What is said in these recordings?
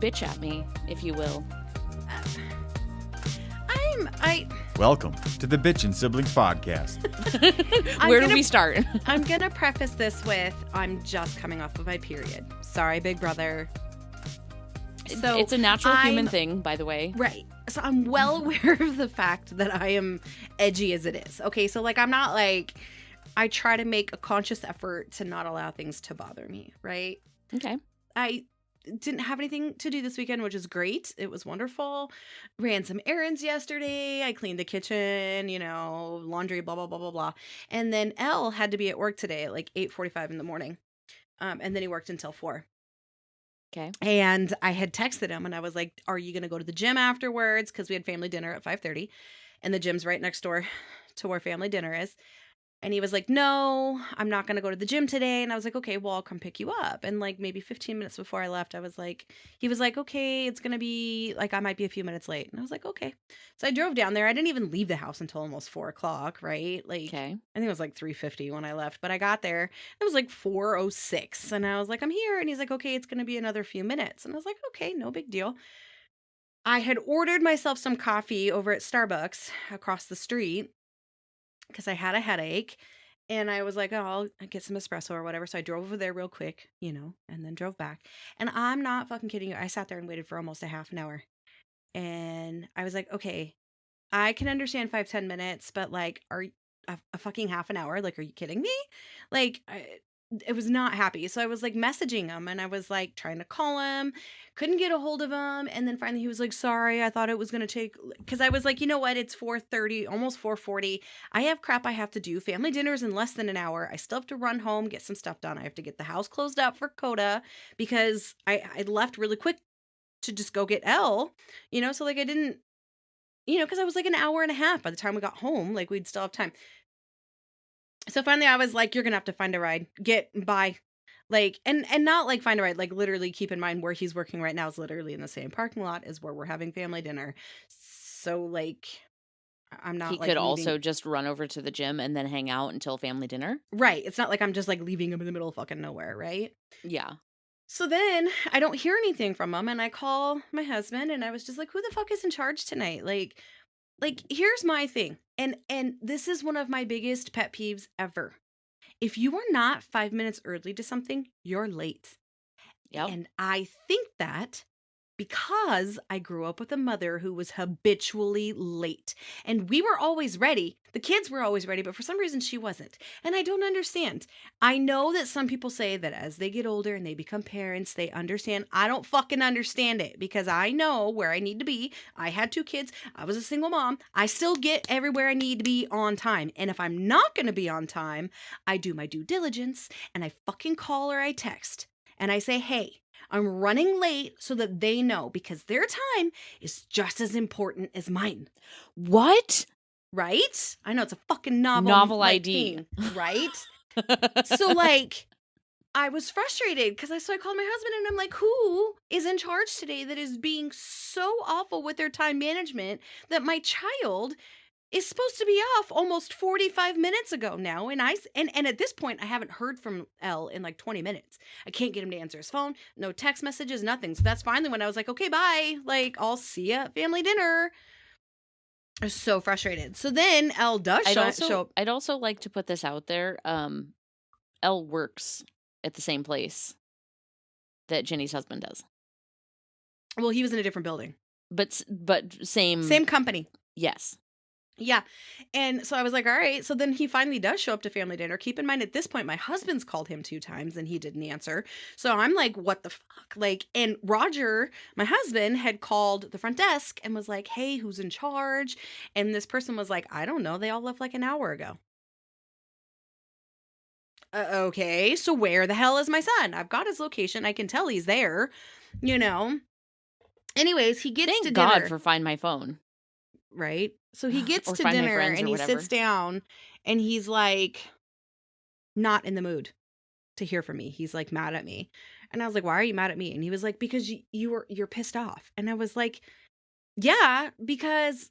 bitch at me, if you will. Welcome to the Bitchin Siblings Podcast. Where do we start? I'm going to preface this with, I'm just coming off of my period. Sorry, big brother. So it's a natural human thing, by the way. Right. So I'm well aware of the fact that I am edgy as it is. Okay, so like I'm not like, I try to make a conscious effort to not allow things to bother me, right? Okay. I didn't have anything to do this weekend, which is great. It was wonderful. Ran some errands yesterday. I cleaned the kitchen, laundry, blah, blah, blah, blah, blah. And then Elle had to be at work today at like 8:45 in the morning. And then he worked until 4. Okay. And I had texted him and I was like, are you going to go to the gym afterwards? Because we had family dinner at 5:30 and the gym's right next door to where family dinner is. And he was like, no, I'm not going to go to the gym today. And I was like, okay, well, I'll come pick you up. And like maybe 15 minutes before I left, he was like, okay, it's going to be like, I might be a few minutes late. And I was like, okay. So I drove down there. I didn't even leave the house until almost 4 o'clock, right? Like, Okay. I think it was like 3:50 when I left, but I got there. It was like 4:06. And I was like, I'm here. And he's like, okay, it's going to be another few minutes. And I was like, okay, no big deal. I had ordered myself some coffee over at Starbucks across the street, because I had a headache and I was like, oh, I'll get some espresso or whatever. So I drove over there real quick, and then drove back. And I'm not fucking kidding you. I sat there and waited for almost a half an hour. And I was like, okay, I can understand 5-10 minutes, but like, are a fucking half an hour? Like, are you kidding me? Like, it was not happy. So I was like messaging him and I was like trying to call him, couldn't get a hold of him. And then finally he was like, sorry, I thought it was going to take, because I was like, you know what? It's 4:30, almost 4:40. I have crap I have to do. Family dinner's in less than an hour. I still have to run home, get some stuff done. I have to get the house closed up for Coda because I left really quick to just go get Elle, so like I didn't, because I was like an hour and a half by the time we got home, like we'd still have time. So finally I was like, you're going to have to find a ride. Bye. Like, and not like find a ride, like literally keep in mind where he's working right now is literally in the same parking lot as where we're having family dinner. So like, I'm not He like could leaving. also just run over to the gym and then hang out until family dinner. Right. It's not like I'm just like leaving him in the middle of fucking nowhere. Right. Yeah. So then I don't hear anything from him and I call my husband and I was just like, who the fuck is in charge tonight? Like here's my thing. And this is one of my biggest pet peeves ever. If you are not 5 minutes early to something, you're late. Yep. And I think that because I grew up with a mother who was habitually late and we were always ready. The kids were always ready, but for some reason she wasn't. And I don't understand. I know that some people say that as they get older and they become parents, they understand. I don't fucking understand it because I know where I need to be. I had 2 kids. I was a single mom. I still get everywhere I need to be on time. And if I'm not going to be on time, I do my due diligence and I fucking call or I text and I say, hey, I'm running late so that they know because their time is just as important as mine. What? Right? I know it's a fucking novel ID. thing, right? So like, I was frustrated because I called my husband and I'm like, who is in charge today that is being so awful with their time management that my child is supposed to be off almost 45 minutes ago now. And at this point, I haven't heard from Elle in like 20 minutes. I can't get him to answer his phone. No text messages, nothing. So that's finally when I was like, okay, bye. Like, I'll see you at family dinner. I was so frustrated. So then Elle does show up. I'd also like to put this out there. Elle works at the same place that Jenny's husband does. Well, he was in a different building. But same company. Yes. Yeah. And so I was like, all right. So then he finally does show up to family dinner. Keep in mind, at this point, my husband's called him 2 times and he didn't answer. So I'm like, what the fuck? Like, and Roger, my husband, had called the front desk and was like, hey, who's in charge? And this person was like, I don't know. They all left like an hour ago. Okay. So where the hell is my son? I've got his location. I can tell he's there, Anyways, he gets to dinner. Thank God for Find My Phone. Right? So he gets Or to Find My dinner Friends and or he whatever. sits down and he's like not in the mood to hear from me. He's like mad at me. And I was like, why are you mad at me? And he was like, because you're pissed off. And I was like, yeah, because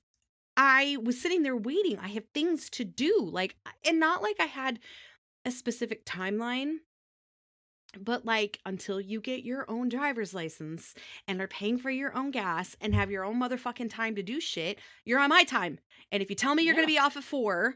I was sitting there waiting. I have things to do. Like, and not like I had a specific timeline. But like until you get your own driver's license and are paying for your own gas and have your own motherfucking time to do shit, you're on my time. And if you tell me you're Yeah. gonna be off at 4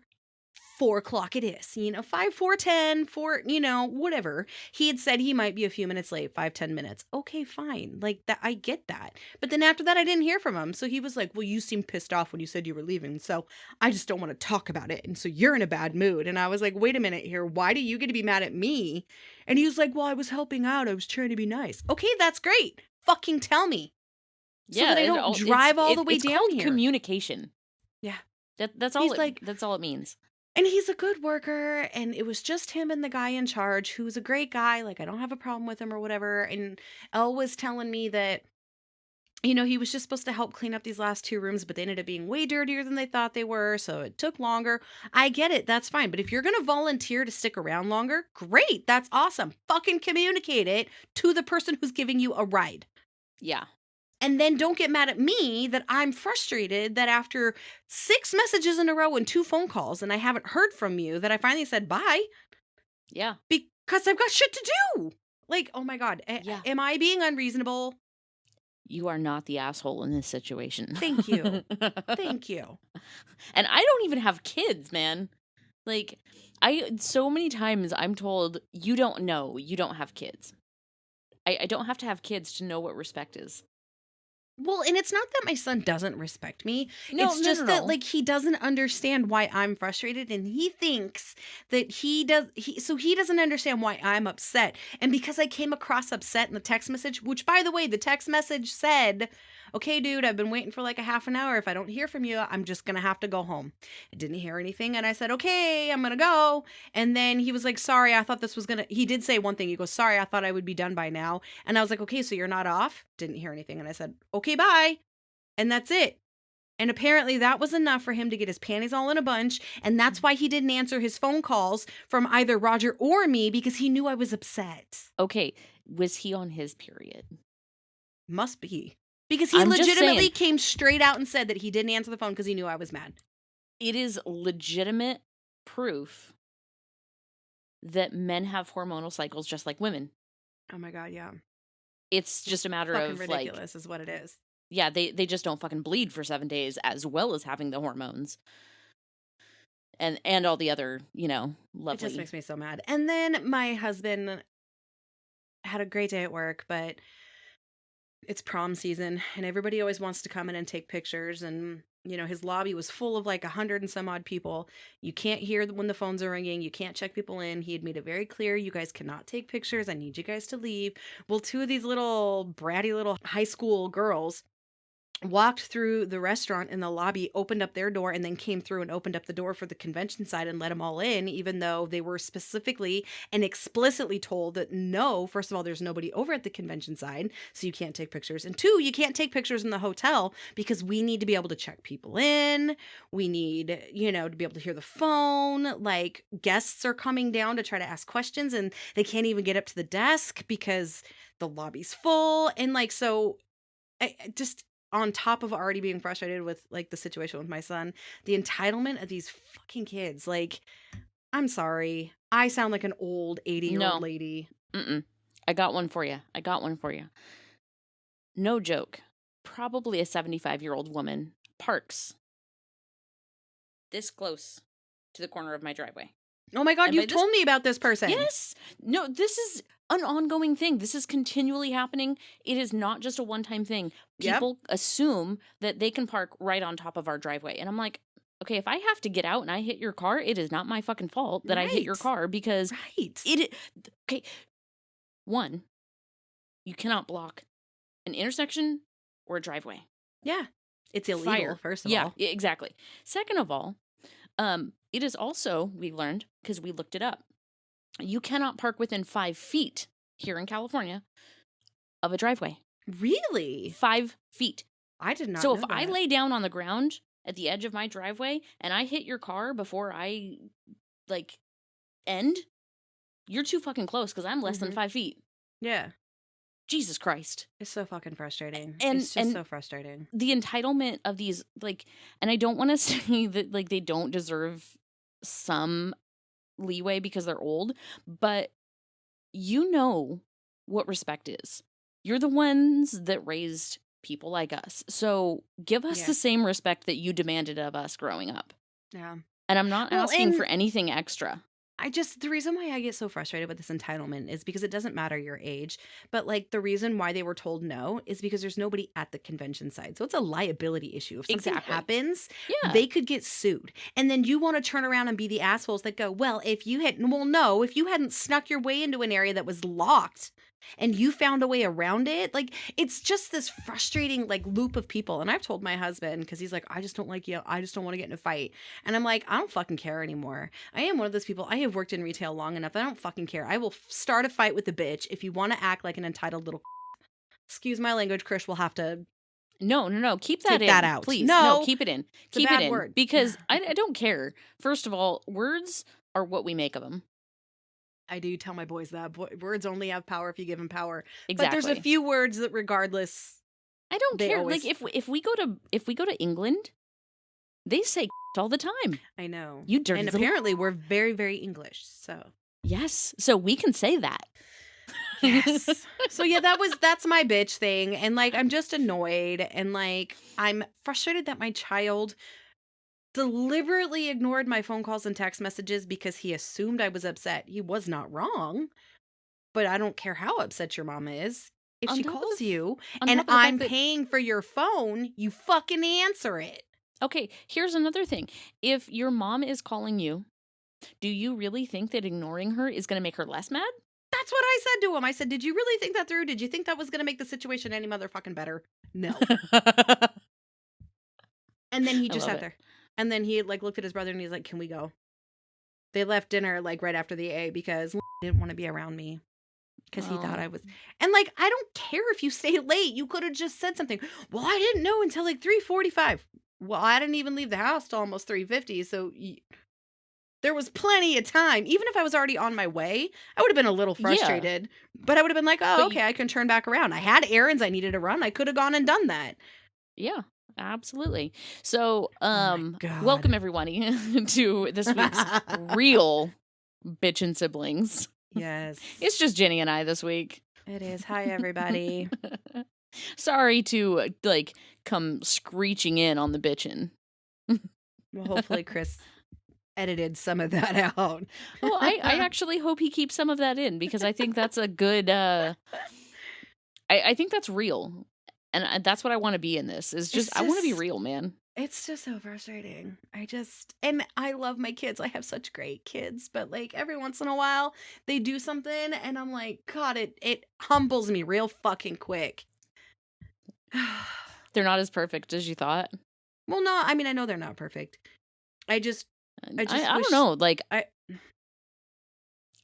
o'clock it is, 5, 4:10, 4, whatever. He had said he might be a few minutes late, 5, 10 minutes. Okay, fine. Like that, I get that. But then after that, I didn't hear from him. So he was like, well, you seemed pissed off when you said you were leaving. So I just don't want to talk about it. And so you're in a bad mood. And I was like, wait a minute here. Why do you get to be mad at me? And he was like, well, I was helping out. I was trying to be nice. Okay, that's great. Fucking tell me. So Yeah, that I don't drive all the way it's down called here. communication. Yeah. That's all. That's all it means. And he's a good worker, and it was just him and the guy in charge, who's a great guy. Like, I don't have a problem with him or whatever. And Elle was telling me that, he was just supposed to help clean up these last 2 rooms, but they ended up being way dirtier than they thought they were. So it took longer. I get it. That's fine. But if you're going to volunteer to stick around longer, great. That's awesome. Fucking communicate it to the person who's giving you a ride. Yeah. And then don't get mad at me that I'm frustrated that after 6 messages in a row and 2 phone calls and I haven't heard from you that I finally said bye. Yeah. Because I've got shit to do. Like, oh my God. Yeah. Am I being unreasonable? You are not the asshole in this situation. Thank you. Thank you. And I don't even have kids, man. Like, so many times I'm told, you don't know, you don't have kids. I don't have to have kids to know what respect is. Well, and it's not that my son doesn't respect me. No, it's just no. that like he doesn't understand why I'm frustrated, and he thinks that he doesn't understand why I'm upset. And because I came across upset in the text message, which by the way, the text message said, "Okay, dude, I've been waiting for like a half an hour. If I don't hear from you, I'm just going to have to go home." I didn't hear anything, and I said, "Okay, I'm going to go." And then he was like, "Sorry, I thought this was going to," he did say one thing. He goes, "Sorry, I thought I would be done by now." And I was like, "Okay, so you're not off?" Didn't hear anything. And I said, "Okay, bye." And that's it. And apparently that was enough for him to get his panties all in a bunch. And that's why he didn't answer his phone calls from either Roger or me, because he knew I was upset. Okay, was he on his period? Must be. Because he I'm just legitimately saying. came straight out and said that he didn't answer the phone because he knew I was mad. It is legitimate proof that men have hormonal cycles just like women. Oh my God, yeah. It's just a matter Fucking of ridiculous is what it is. Yeah, they just don't fucking bleed for 7 days as well as having the hormones. And all the other, lovely. It just makes me so mad. And then my husband had a great day at work, but it's prom season and everybody always wants to come in and take pictures. And, his lobby was full of like 100 and some odd people. You can't hear when the phones are ringing. You can't check people in. He had made it very clear, you guys cannot take pictures. I need you guys to leave. Well, 2 of these little bratty little high school girls walked through the restaurant in the lobby, opened up their door, and then came through and opened up the door for the convention side and let them all in, even though they were specifically and explicitly told that no, first of all, there's nobody over at the convention side, so you can't take pictures. And 2, you can't take pictures in the hotel because we need to be able to check people in. We need, to be able to hear the phone. Like, guests are coming down to try to ask questions and they can't even get up to the desk because the lobby's full. And like, so I just, on top of already being frustrated with like the situation with my son, the entitlement of these fucking kids. Like, I'm sorry. I sound like an old 80-year-old lady. I got one for you. No joke. Probably a 75-year-old woman parks this close to the corner of my driveway. Oh my God, you've told me about this person. Yes. No, this is an ongoing thing. This is continually happening. It is not just a one-time thing. People assume that they can park right on top of our driveway. And I'm like, okay, if I have to get out and I hit your car, it is not my fucking fault that I hit your car because okay. 1, you cannot block an intersection or a driveway. Yeah. It's illegal, first of all. Yeah, exactly. Second of all, it is also, we learned, because we looked it up, you cannot park within 5 feet here in California of a driveway. Really? 5 feet. I did not know that. So if I lay down on the ground at the edge of my driveway and I hit your car before I, end, you're too fucking close because I'm less than 5 feet. Yeah. Jesus Christ. It's so fucking frustrating. And, it's just so frustrating. The entitlement of these, and I don't want to say that, they don't deserve some leeway because they're old, but you know what respect is. You're the ones that raised people like us. So give us Yeah. the same respect that you demanded of us growing up. Yeah. And I'm not Well, asking for and anything extra. the reason why I get so frustrated with this entitlement is because it doesn't matter your age, but like the reason why they were told no is because there's nobody at the convention side. So it's a liability issue. If something Exactly. happens, Yeah. they could get sued. And then you want to turn around and be the assholes that go, well, if you no, if you hadn't snuck your way into an area that was locked and you found a way around it, like it's just this frustrating like loop of people. And I've told my husband, because he's like, I just don't like you. I just don't want to get in a fight. And I'm like, I don't fucking care anymore. I am one of those people. I have worked in retail long enough. I don't fucking care. I will start a fight with the bitch if you want to act like an entitled little. Excuse my language, Chris. Will have to No. Keep that take that in, out. please. No, No, keep it in. it's a Keep it bad in. word. Because I don't care. First of all, words are what we make of them. I do tell my boys that words only have power if you give them power. Exactly. But there's a few words that, regardless, I don't they care. always- Like if we go to England, they say all the time. I know. You dirty And little. apparently we're very, very English. So Yes. So we can say that. yes. So yeah, that's my bitch thing. And like I'm just annoyed and like I'm frustrated that my child deliberately ignored my phone calls and text messages because he assumed I was upset. He was not wrong, but I don't care how upset your mama is. If On she top of calls the- you on and top of the fact I'm that- paying for your phone, you fucking answer it. Okay, here's another thing. If your mom is calling you, do you really think that ignoring her is going to make her less mad? That's what I said to him. I said, "Did you really think that through? Did you think that was going to make the situation any motherfucking better?" No. And then he I just love sat it. there. And then he like looked at his brother and he's like, "Can we go?" They left dinner like right after the A because he didn't want to be around me because he thought Oh. I was. And like I don't care if you stay late. You could have just said something. Well, I didn't know until like 3:45. Well, I didn't even leave the house till almost 3:50, so there was plenty of time. Even if I was already on my way, I would have been a little Yeah. frustrated, but I would have been like, "Oh, But okay, I can turn back around. I had errands I needed to run. I could have gone and done that." Yeah, absolutely. So, God. welcome everybody to this week's real Bitchin' Siblings. Yes. It's just Jenny and I this week. It is. Hi, everybody. Sorry to like come screeching in on the bitchin'. Well, hopefully Chris edited some of that out. Well, I actually hope he keeps some of that in because I think that's a good. I think that's real, and that's what I want to be in this. Is just I want to be just- real, man. It's just so frustrating. And I love my kids. I have such great kids, but like every once in a while they do something and I'm like, God, it humbles me real fucking quick. They're not as perfect as you thought. Well, no, I mean, I know they're not perfect. I just I wish don't know. Like I-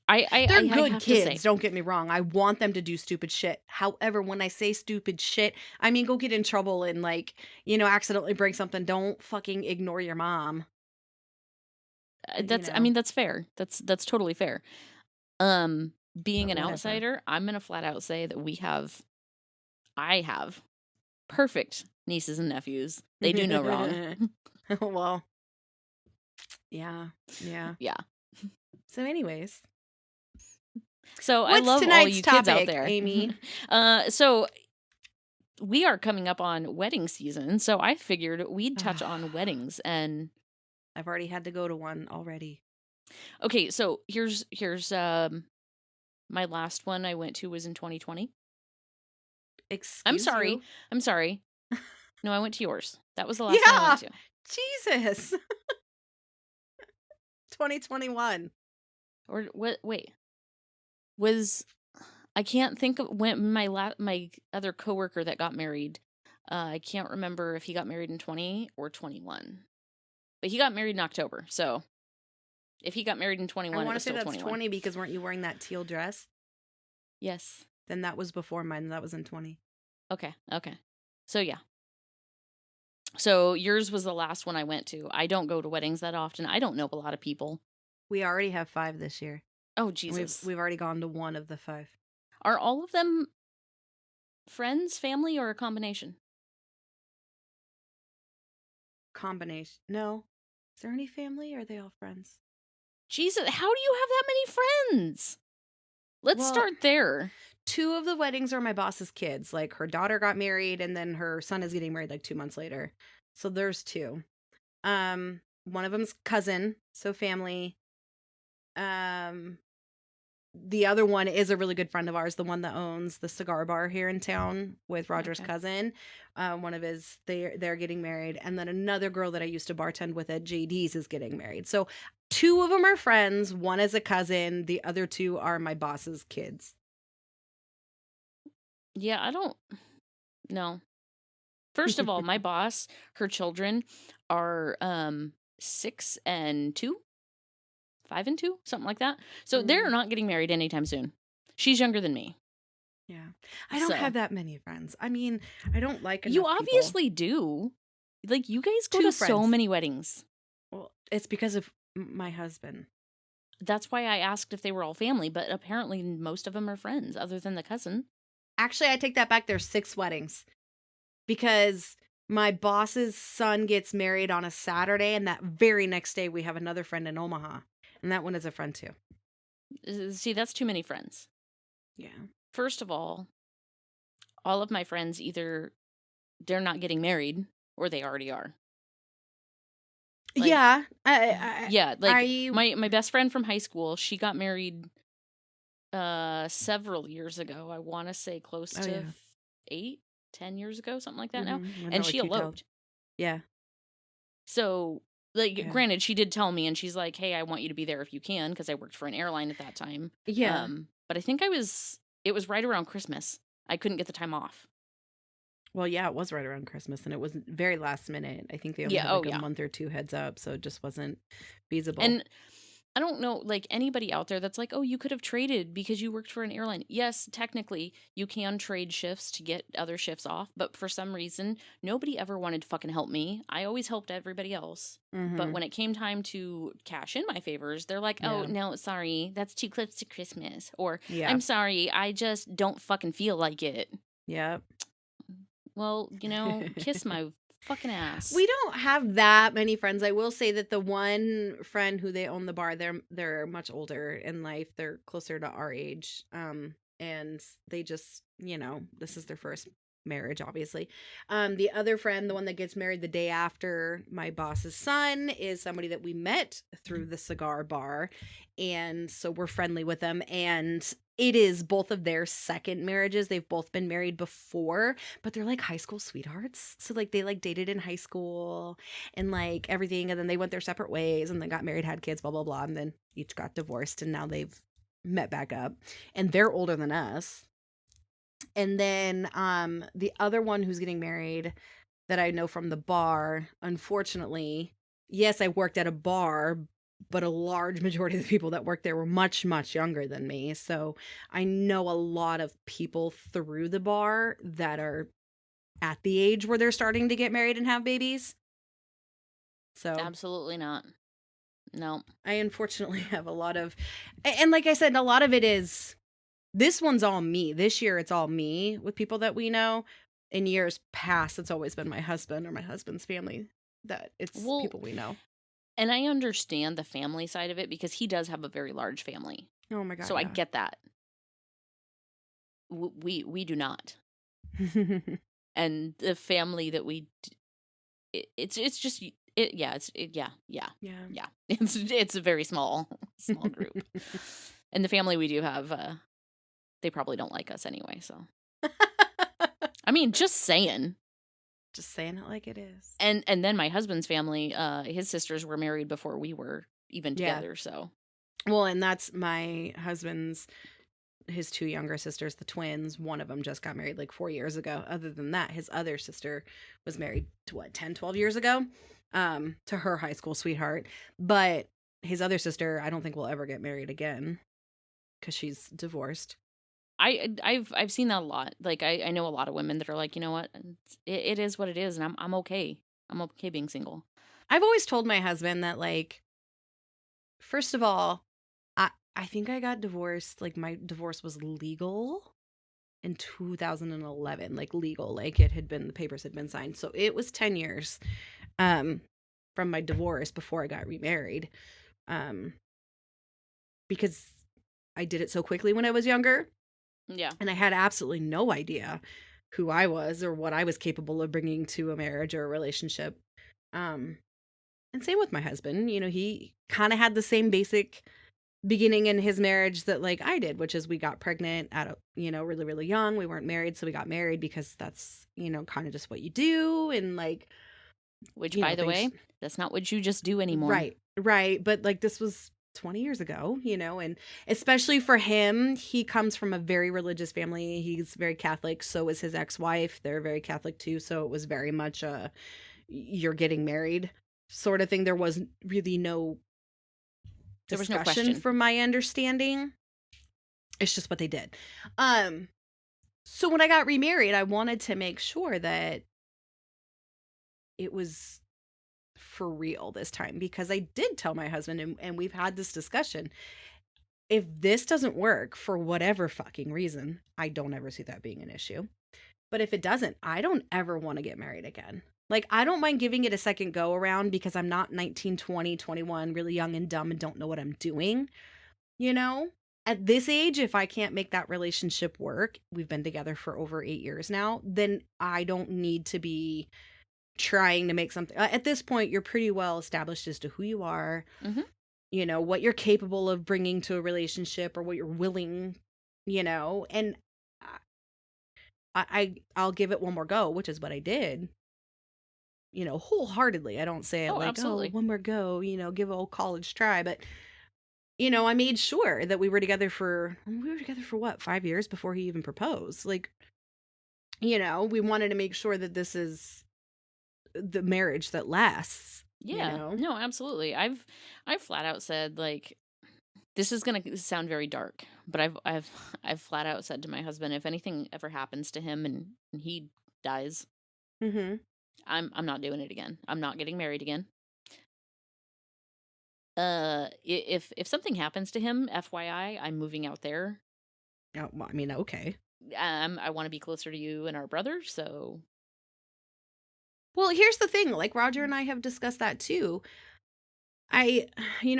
I they're I good have to kids, say, don't get me wrong. I want them to do stupid shit. However, when I say stupid shit, I mean go get in trouble and like, accidentally break something. Don't fucking ignore your mom. that's I know. mean that's fair. That's totally fair. Being But an whatever. outsider, I'm gonna flat out say that I have perfect nieces and nephews. They do no wrong. Well, yeah. Yeah. So anyways, So I what's love all tonight's you kids out topic, there. Amy? So we are coming up on wedding season, so I figured we'd touch on weddings. And I've already had to go to one already. okay, so here's my last one I went to was in 2020. Excuse I'm sorry. you? I'm sorry. No, I went to yours. That was the last one I went to. Jesus. 2021. Or what? Wait, I can't think of when my other coworker that got married. I can't remember if he got married in 20 or 21, but he got married in October. So if he got married in 21, I it want to was say still that's 21. 20 because weren't you wearing that teal dress? Yes. Then that was before mine. That was in 20. Okay. So yeah. So yours was the last one I went to. I don't go to weddings that often. I don't know a lot of people. We already have 5 this year. Oh And Jesus. We've already gone to one of the 5. Are all of them friends, family, or a combination? Combination. No. Is there any family or are they all friends? Jesus, how do you have that many friends? Let's Well, start there. 2 of the weddings are my boss's kids. Like, her daughter got married, and then her son is getting married, like, 2 months later. So there's 2. One of them's cousin, so family. Um, the other one is a really good friend of ours, the one that owns the cigar bar here in town with Roger's Okay. cousin. One of his they're getting married, and then another girl that I used to bartend with at JD's is getting married. So 2 of them are friends, one is a cousin, the other 2 are my boss's kids. Yeah, I don't know. First of all, my boss, her children are 6 and 2, 5 and 2, something like that. So they're Mm, not getting married anytime soon. She's younger than me. yeah. I don't have So that many friends. I mean, I don't like you enough people. obviously do. Like, you guys go 2 to so friends. many weddings. Well, it's because of my husband. That's why I asked if they were all family, but apparently most of them are friends, other than the cousin. Actually, I take that back. There's 6 weddings because my boss's son gets married on a Saturday, and that very next day we have another friend in Omaha, and that one is a friend too. See, that's too many friends. Yeah. First of all of my friends either they're not getting married or they already are. Like, Yeah. yeah, like I my best friend from high school, she got married several years ago. I want to say close oh to yeah. 8, 10 years ago, something like that now. I know, And she like you tell. eloped. Yeah. So, like, Yeah. granted, she did tell me, and she's like, "Hey, I want you to be there if you can," because I worked for an airline at that time. Yeah. But I think it was right around Christmas. I couldn't get the time off. Well, yeah, it was right around Christmas, and it was very last minute. I think they only Yeah, had oh like a yeah. month or 2 heads up, so it just wasn't feasible. And I don't know, like, anybody out there that's like, "Oh, you could have traded because you worked for an airline." Yes, technically, you can trade shifts to get other shifts off, but for some reason, nobody ever wanted to fucking help me. I always helped everybody else. But Mm-hmm. when it came time to cash in my favors, they're like, "Oh, Yeah. no, sorry, that's too close to Christmas." Or, Yeah. "I'm sorry, I just don't fucking feel like it." Yeah. Well, kiss my fucking ass. We don't have that many friends. I will say that the one friend who they own the bar, they're much older in life. They're closer to our age. And they just, this is their first marriage, obviously. The other friend, the one that gets married the day after my boss's son, is somebody that we met through the cigar bar. And so we're friendly with them. And it is both of their second marriages. They've both been married before, but they're like high school sweethearts. So like they like dated in high school and like everything, and then they went their separate ways and then got married, had kids, blah blah blah, and then each got divorced, and now they've met back up, and they're older than us. And then the other one who's getting married that I know from the bar, unfortunately, yes, I worked at a bar, but a large majority of the people that worked there were much, much younger than me. So I know a lot of people through the bar that are at the age where they're starting to get married and have babies. So Absolutely not. No. I unfortunately have a lot of, and like I said, a lot of it is, this one's all me. This year, it's all me with people that we know. In years past, it's always been my husband or my husband's family that it's Well, people we know. and I understand the family side of it because he does have a very large family. Oh my God, So I yeah. get that. We do not. And the family that it's just yeah, yeah. Yeah. It's a very small group. And the family we do have they probably don't like us anyway, so. I mean, just saying. Just saying it like it is. And then my husband's family, his sisters were married before we were even Yeah. together, so. Well, and that's my husband's, his 2 younger sisters, the twins. One of them just got married like 4 years ago. Other than that, his other sister was married to 10, 12 years ago, to her high school sweetheart. But his other sister, I don't think will ever get married again because she's divorced. I've seen that a lot. Like I know a lot of women that are like, you know what, it is what it is, and I'm okay. I'm okay being single. I've always told my husband that, like, first of all, I think I got divorced. Like, my divorce was legal in 2011, like legal, like it had been, the papers had been signed. So it was 10 years from my divorce before I got remarried. Because I did it so quickly when I was younger, Yeah. and I had absolutely no idea who I was or what I was capable of bringing to a marriage or a relationship. Um, and same with my husband. He kind of had the same basic beginning in his marriage that like I did, which is we got pregnant at really, really young. We weren't married, so we got married because that's, kind of just what you do. And like, Which, by the things. way, that's not what you just do anymore. Right. But like this was 20 years ago, and especially for him, he comes from a very religious family. He's very Catholic. So is his ex-wife. They're very Catholic too. So it was very much a you're getting married sort of thing. There was really no There was no discussion question. from my understanding. It's just what they did. So when I got remarried, I wanted to make sure that it was for real this time, because I did tell my husband, and we've had this discussion. If this doesn't work for whatever fucking reason, I don't ever see that being an issue. But if it doesn't, I don't ever want to get married again. Like, I don't mind giving it a second go around because I'm not 19, 20, 21, really young and dumb and don't know what I'm doing. At this age, if I can't make that relationship work, we've been together for over 8 years now, then I don't need to be trying to make something. At this point, you're pretty well established as to who you are, what you're capable of bringing to a relationship or what you're willing, and I'll give it one more go, which is what I did, wholeheartedly. I don't say it Oh, like, absolutely. oh, one more go, give old college try, but I made sure that we were together for what, 5 years before he even proposed. Like, we wanted to make sure that this is the marriage that lasts, Yeah. No, absolutely. I've flat out said, like, this is going to sound very dark, but I've flat out said to my husband, if anything ever happens to him and he dies, Mm-hmm. I'm not doing it again. I'm not getting married again. If something happens to him, FYI, I'm moving out there. Oh, well, I mean, okay. I want to be closer to you and our brother, so Well, here's the thing. Like, Roger and I have discussed that too.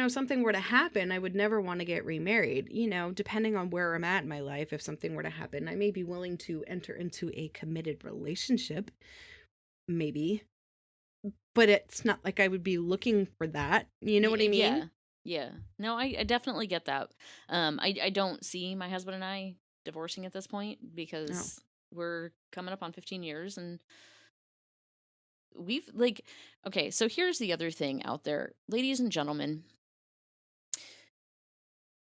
Something were to happen, I would never want to get remarried. Depending on where I'm at in my life, if something were to happen, I may be willing to enter into a committed relationship, maybe. But it's not like I would be looking for that. You know what I mean? yeah. Yeah. No, I definitely get that. I don't see my husband and I divorcing at this point because we're coming up on 15 years and we've like, okay, so here's the other thing out there. Ladies and gentlemen,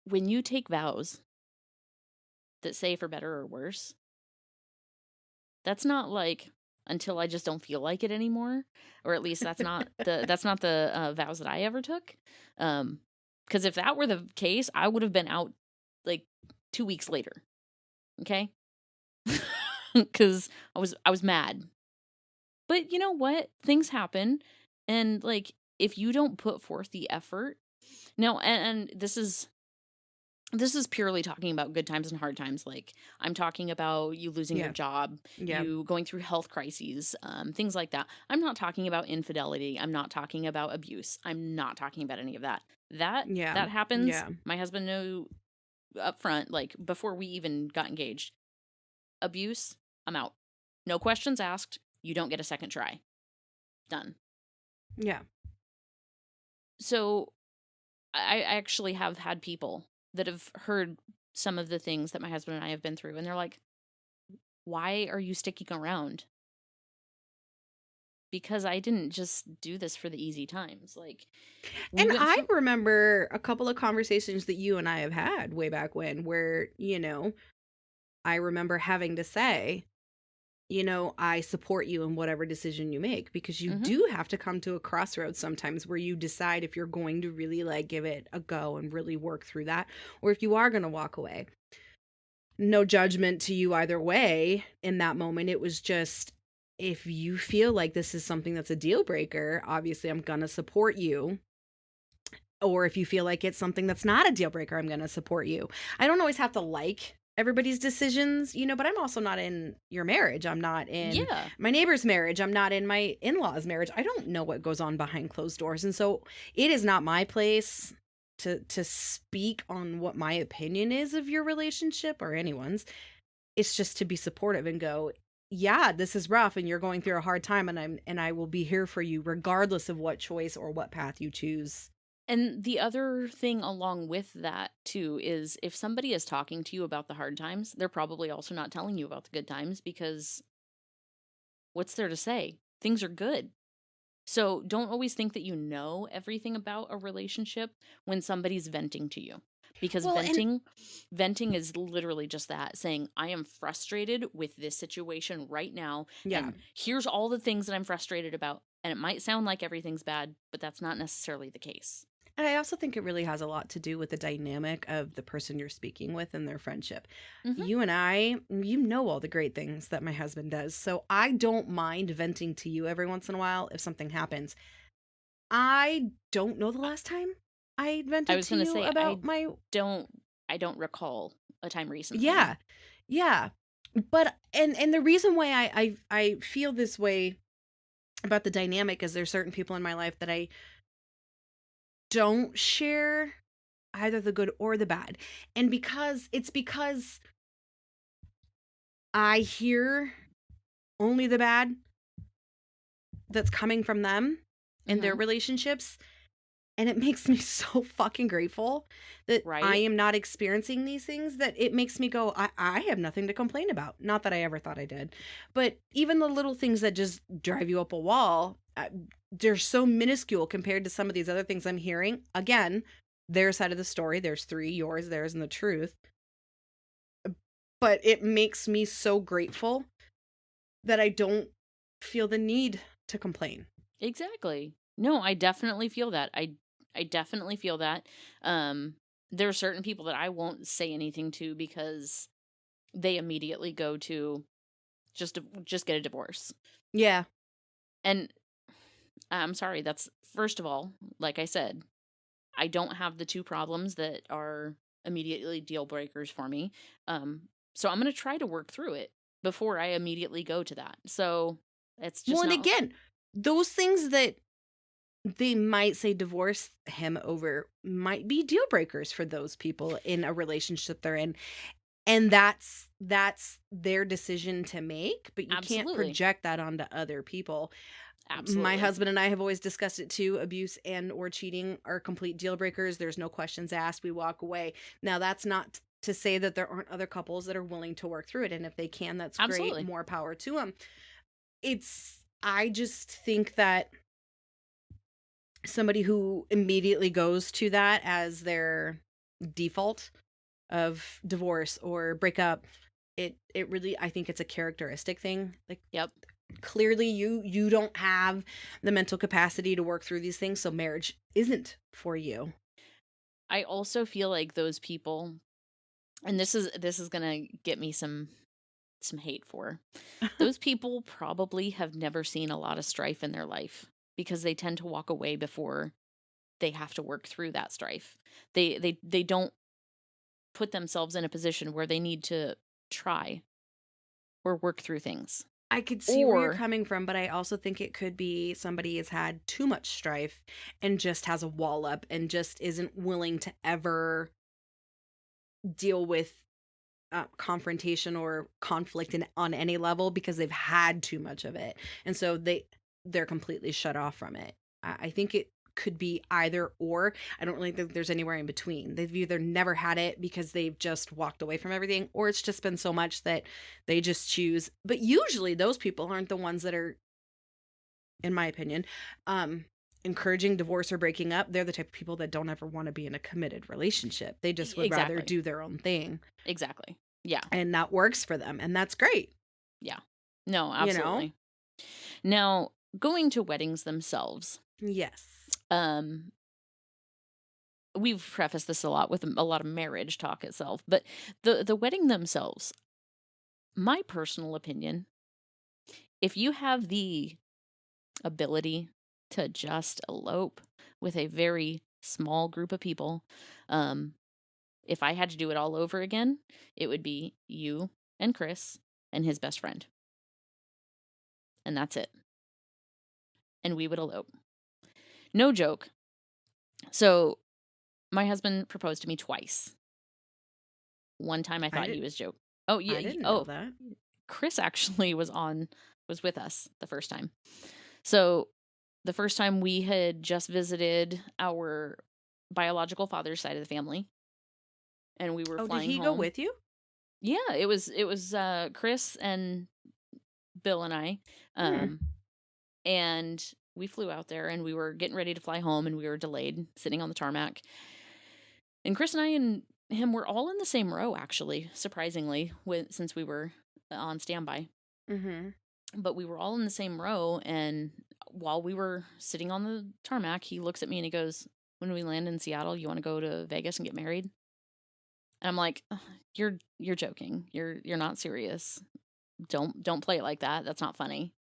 when you take vows that say for better or worse, that's not like until I just don't feel like it anymore, or at least that's not the vows that I ever took. Because if that were the case, I would have been out like 2 weeks later. Okay, because I was mad. But you know what? Things happen, and like if you don't put forth the effort, now and this is purely talking about good times and hard times. Like, I'm talking about you losing your Yeah. job, Yeah. you going through health crises, things like that. I'm not talking about infidelity. I'm not talking about abuse. I'm not talking about any of that. Yeah. That happens. Yeah. My husband knew up front, like before we even got engaged. Abuse, I'm out. No questions asked. You don't get a second try. Done. Yeah. So I actually have had people that have heard some of the things that my husband and I have been through, and they're like, why are you sticking around? Because I didn't just do this for the easy times. Like, And I remember a couple of conversations that you and I have had way back when where, I remember having to say, I support you in whatever decision you make, because you do have to come to a crossroads sometimes where you decide if you're going to really like give it a go and really work through that, or if you are going to walk away. No judgment to you either way in that moment. It was just, if you feel like this is something that's a deal breaker, obviously I'm going to support you. Or if you feel like it's something that's not a deal breaker, I'm going to support you. I don't always have to like everybody's decisions, but I'm also not in your marriage. I'm not in my neighbor's marriage. I'm not in my in-laws' marriage. I don't know what goes on behind closed doors. And so it is not my place to speak on what my opinion is of your relationship or anyone's. It's just to be supportive and go, yeah, this is rough and you're going through a hard time, and I will be here for you regardless of what choice or what path you choose. And the other thing along with that too is if somebody is talking to you about the hard times, they're probably also not telling you about the good times, because what's there to say? Things are good. So don't always think that you know everything about a relationship when somebody's venting to you. Because Well, and venting is literally just that, saying, I am frustrated with this situation right now, yeah. and here's all the things that I'm frustrated about. And it might sound like everything's bad, but that's not necessarily the case. And I also think it really has a lot to do with the dynamic of the person you're speaking with and their friendship. Mm-hmm. You and I, you know all the great things that my husband does. So I don't mind venting to you every once in a while if something happens. I don't know the last time I I vented was to gonna you say about my. don't I don't recall a time recently. Yeah. Yeah. But and the reason why I feel this way about the dynamic is there's certain people in my life that I don't share either the good or the bad. And because I hear only the bad that's coming from them and their Mm-hmm. relationships, and it makes me so fucking grateful that I Right? am not experiencing these things, that it makes me go, I have nothing to complain about. Not that I ever thought I did. But even the little things that just drive you up a wall, they're so minuscule compared to some of these other things I'm hearing. Again, their side of the story. There's three, yours, theirs, and the truth. But it makes me so grateful that I don't feel the need to complain. Exactly. No, I definitely feel that. I definitely feel that. Um there are certain people that I won't say anything to because they immediately go to just get a divorce. Yeah. And I'm sorry, that's first of all, like I said, I don't have the two problems that are immediately deal breakers for me. So I'm going to try to work through it before I immediately go to that. So it's Well, just and not again, those things that they might say divorce him over might be deal breakers for those people in a relationship they're in. And that's their decision to make, but you can't absolutely. project that onto other people. My Absolutely. husband and I have always discussed it too. Abuse and or cheating are complete deal breakers. There's no questions asked. We walk away. Now, that's not to say that there aren't other couples that are willing to work through it. And if they can, that's great. Absolutely. More power to them. I just think that somebody who immediately goes to that as their default of divorce or breakup, it really, I think it's a characteristic thing. Like, Yep. clearly you don't have the mental capacity to work through these things, so marriage isn't for you. I also feel like those people, and this is going to get me some hate for. Those people probably have never seen a lot of strife in their life because they tend to walk away before they have to work through that strife. They don't put themselves in a position where they need to try or work through things. I could see where you're Or coming from, but I also think it could be somebody has had too much strife and just has a wall up and just isn't willing to ever deal with confrontation or conflict on any level because they've had too much of it, and so they're completely shut off from it. I think it could be either or. I don't really think there's anywhere in between. They've either never had it because they've just walked away from everything, or it's just been so much that they just choose. But usually those people aren't the ones that are, in my opinion, encouraging divorce or breaking up. They're the type of people that don't ever want to be in a committed relationship. They just would rather exactly. do their own thing, Exactly. Yeah. and that works for them, and that's great. Yeah. No, You know? absolutely. Now, going to weddings themselves. Yes. Um we've prefaced this a lot with a lot of marriage talk itself, but the wedding themselves, my personal opinion, if you have the ability to just elope with a very small group of people, um if I had to do it all over again, it would be you and Chris and his best friend. And that's it. And we would elope. No joke. So my husband proposed to me twice. One time I I thought he did. was joking. Oh, yeah. I didn't know that. Chris actually was with us the first time. So the first time we had just visited our biological father's side of the family, and we were Oh, did flying he go home. with you? Yeah, it was Chris and Bill and I. And we flew out there and we were getting ready to fly home and we were delayed sitting on the tarmac. And Chris and I and him were all in the same row, actually, surprisingly, since we were on standby. But we were all in the same row, and while we were sitting on the tarmac, he looks at me and he goes, "When we land in Seattle, you want to go to Vegas and get married?" And I'm like, "You're joking. You're not serious. Don't play it like that. That's not funny."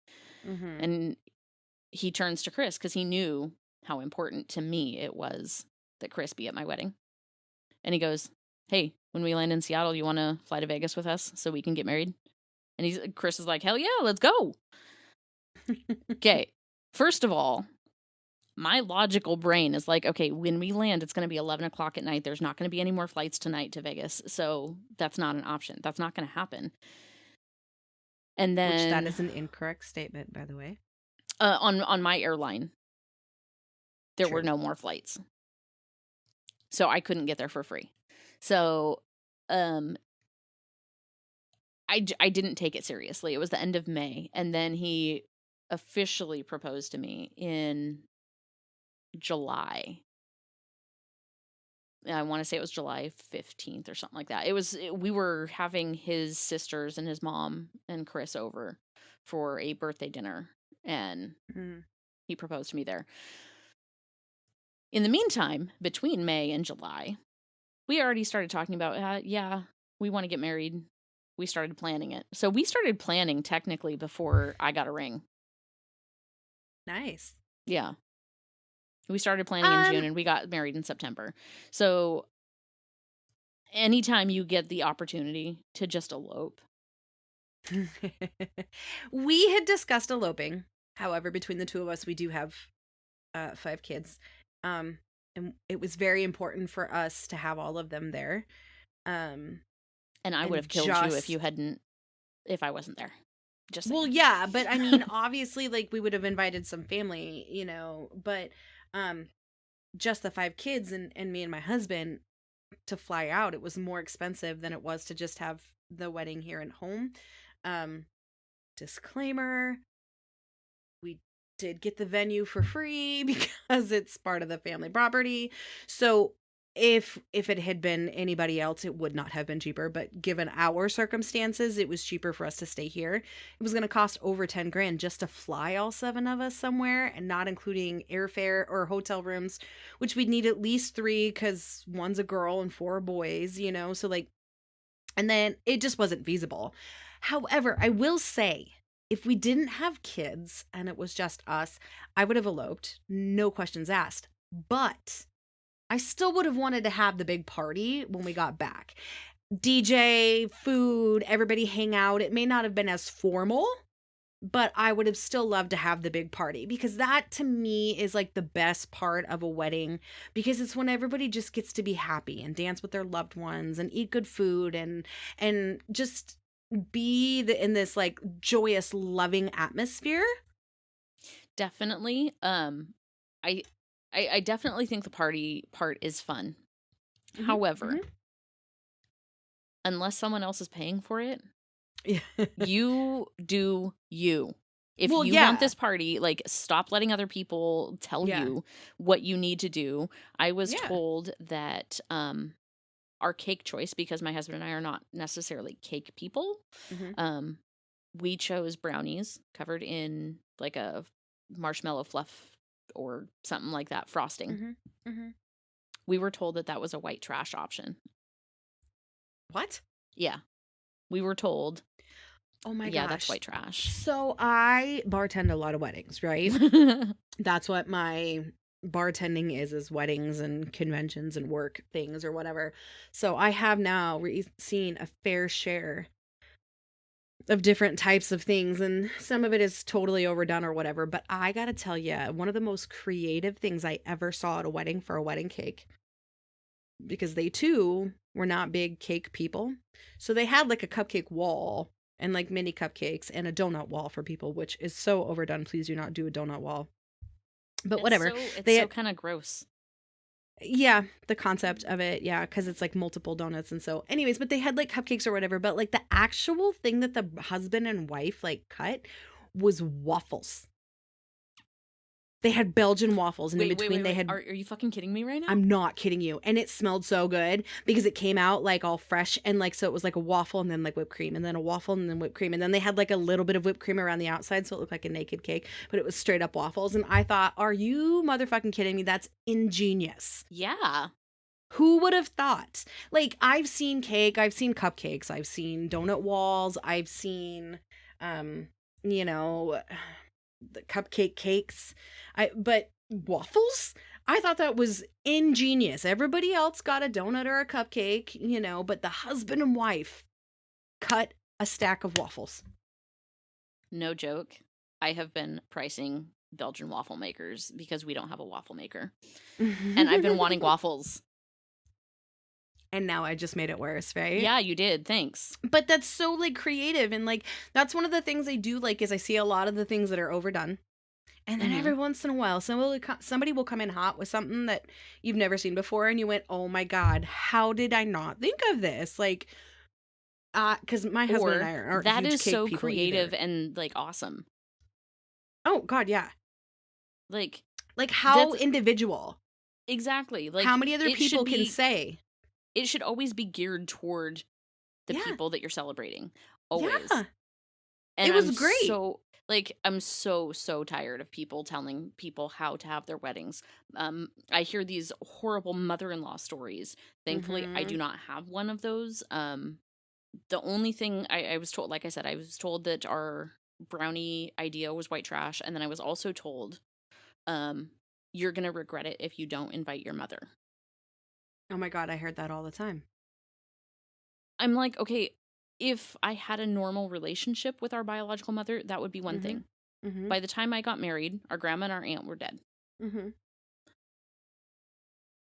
And he turns to Chris because he knew how important to me it was that Chris be at my wedding. And he goes, "Hey, when we land in Seattle, you want to fly to Vegas with us so we can get married?" And Chris is like, "Hell yeah, let's go." Okay, first of all, my logical brain is like, okay, when we land, it's going to be 11 o'clock at night. There's not going to be any more flights tonight to Vegas. So that's not an option. That's not going to happen. And then... Which that is an incorrect statement, by the way. On my airline, there were no more flights. So I couldn't get there for free. So I didn't take it seriously. It was the end of May. And then he officially proposed to me in July. I want to say it was July 15th or something like that. We were having his sisters and his mom and Chris over for a birthday dinner, and he proposed to me there. In the meantime, between May and July, we already started talking about, yeah, we want to get married. We started planning it. So we started planning technically before I got a ring. Nice. Yeah. We started planning in June and we got married in September. So anytime you get the opportunity to just elope. We had discussed eloping. However, between the two of us, we do have 5 kids. And it was very important for us to have all of them there. And I would have killed you if I wasn't there. Just saying. Well, yeah, but I mean, obviously, like, we would have invited some family, but just the 5 kids and me and my husband to fly out, it was more expensive than it was to just have the wedding here at home. Disclaimer, we did get the venue for free because it's part of the family property. So if it had been anybody else, it would not have been cheaper, but given our circumstances, it was cheaper for us to stay here. It was going to cost over 10 grand just to fly all 7 of us somewhere, and not including airfare or hotel rooms, which we'd need at least 3 because one's a girl and 4 boys, so like, and then it just wasn't feasible. However, I will say, if we didn't have kids and it was just us, I would have eloped, no questions asked. But I still would have wanted to have the big party when we got back. DJ, food, everybody hang out. It may not have been as formal, but I would have still loved to have the big party, because that to me is like the best part of a wedding, because it's when everybody just gets to be happy and dance with their loved ones and eat good food and just be in this like joyous, loving atmosphere. Definitely. I definitely think the party part is fun. However, unless someone else is paying for it, you do you. If you want this party, like, stop letting other people tell you what you need to do. I was told that our cake choice, because my husband and I are not necessarily cake people, we chose brownies covered in like a marshmallow fluff or something like that, frosting. We were told that was a white trash option. What? Yeah. We were told. Oh my gosh. Yeah, that's white trash. So I bartend a lot of weddings, right? That's what my bartending is weddings and conventions and work things or whatever. So I have now seen a fair share of different types of things, and some of it is totally overdone or whatever. But I gotta tell you, one of the most creative things I ever saw at a wedding for a wedding cake because they too were not big cake people. So they had like a cupcake wall and like mini cupcakes and a donut wall for people, which is so overdone. Please do not do a donut wall. But whatever. It's They so had, kind of gross. yeah, the concept of it, yeah, because it's like multiple donuts and so anyways, but they had like cupcakes or whatever, but like the actual thing that the husband and wife like cut was waffles. They had Belgian waffles, and in between they had. Are you fucking kidding me right now? I'm not kidding you. And it smelled so good because it came out like all fresh and like, so it was like a waffle and then like whipped cream and then a waffle and then whipped cream. And then they had like a little bit of whipped cream around the outside. So it looked like a naked cake, but it was straight up waffles. And I thought, are you motherfucking kidding me? That's ingenious. Yeah. Who would have thought? Like, I've seen cake, I've seen cupcakes, I've seen donut walls, I've seen, you know, the cupcake cakes. But waffles? I thought that was ingenious. Everybody else got a donut or a cupcake, you know, but the husband and wife cut a stack of waffles. No joke. I have been pricing Belgian waffle makers because we don't have a waffle maker. And I've been wanting waffles. And now I just made it worse, right? Yeah, you did. Thanks. But that's so like creative, and like that's one of the things I do like is I see a lot of the things that are overdone. And then every once in a while, somebody will come in hot with something that you've never seen before, and you went, "Oh my god, how did I not think of this?" Like, because my husband and I aren't that huge is cake so people creative either. and like awesome. Oh god, yeah. Like how individual. Exactly. Like how many other people can say? It should always be geared toward the people that you're celebrating. Always. Yeah. And it was great. So like I'm so tired of people telling people how to have their weddings. I hear these horrible mother-in-law stories. Thankfully, I do not have one of those. The only thing I was told, like I said, I was told that our brownie idea was white trash, and then I was also told, you're gonna regret it if you don't invite your mother. Oh my god, I heard that all the time. I'm like, okay, if I had a normal relationship with our biological mother, that would be one thing. By the time I got married, our grandma and our aunt were dead.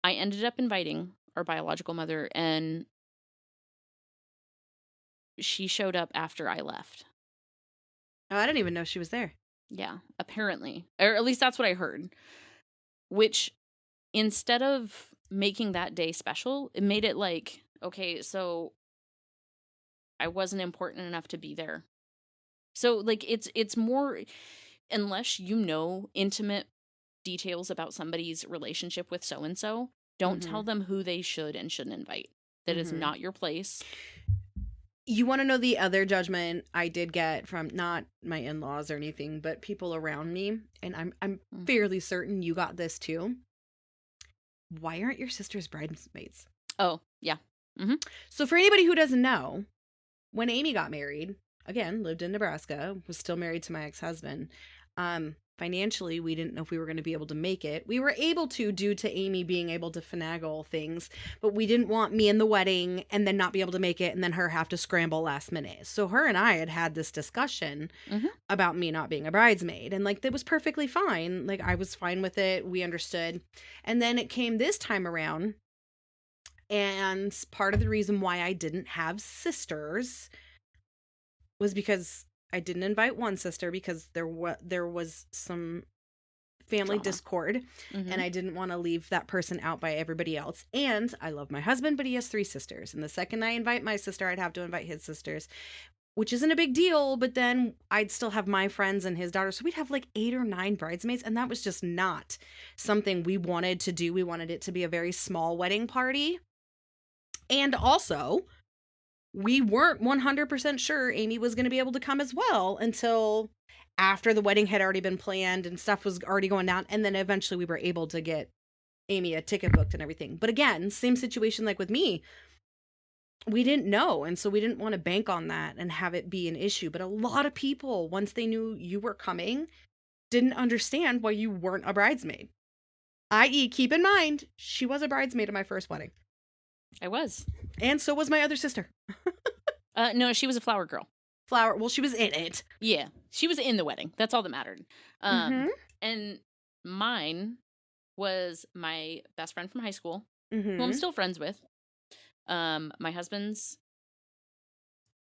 I ended up inviting our biological mother, and she showed up after I left. Oh, I didn't even know she was there. Yeah, apparently. Or at least that's what I heard. Which, instead of making that day special, it made it like, okay, so I wasn't important enough to be there. So like it's more, unless you know intimate details about somebody's relationship with so and so, don't tell them who they should and shouldn't invite. That is not your place. You want to know the other judgment I did get from not my in-laws or anything, but people around me, and I'm fairly certain you got this too. Why aren't your sisters bridesmaids? Oh, yeah. So for anybody who doesn't know, when Amy got married, again, lived in Nebraska, was still married to my ex-husband, financially, we didn't know if we were going to be able to make it. We were able to, due to Amy being able to finagle things, but we didn't want me in the wedding and then not be able to make it and then her have to scramble last minute. So her and I had this discussion about me not being a bridesmaid. And like, that was perfectly fine. Like, I was fine with it. We understood. And then it came this time around. And part of the reason why I didn't have sisters was because I didn't invite one sister because there was some family discord, and I didn't want to leave that person out by everybody else. And I love my husband, but he has 3 sisters. And the second I invite my sister, I'd have to invite his sisters, which isn't a big deal. But then I'd still have my friends and his daughter. So we'd have like 8 or 9 bridesmaids. And that was just not something we wanted to do. We wanted it to be a very small wedding party. And also, we weren't 100% sure Amy was going to be able to come as well until after the wedding had already been planned and stuff was already going down. And then eventually we were able to get Amy a ticket booked and everything. But again, same situation like with me. We didn't know. And so we didn't want to bank on that and have it be an issue. But a lot of people, once they knew you were coming, didn't understand why you weren't a bridesmaid. I.e., keep in mind, she was a bridesmaid at my first wedding. I was. And so was my other sister. No, she was a flower girl. Well, she was in it. Yeah, she was in the wedding. That's all that mattered. And mine was my best friend from high school, who I'm Mm-hmm. still friends with. My husband's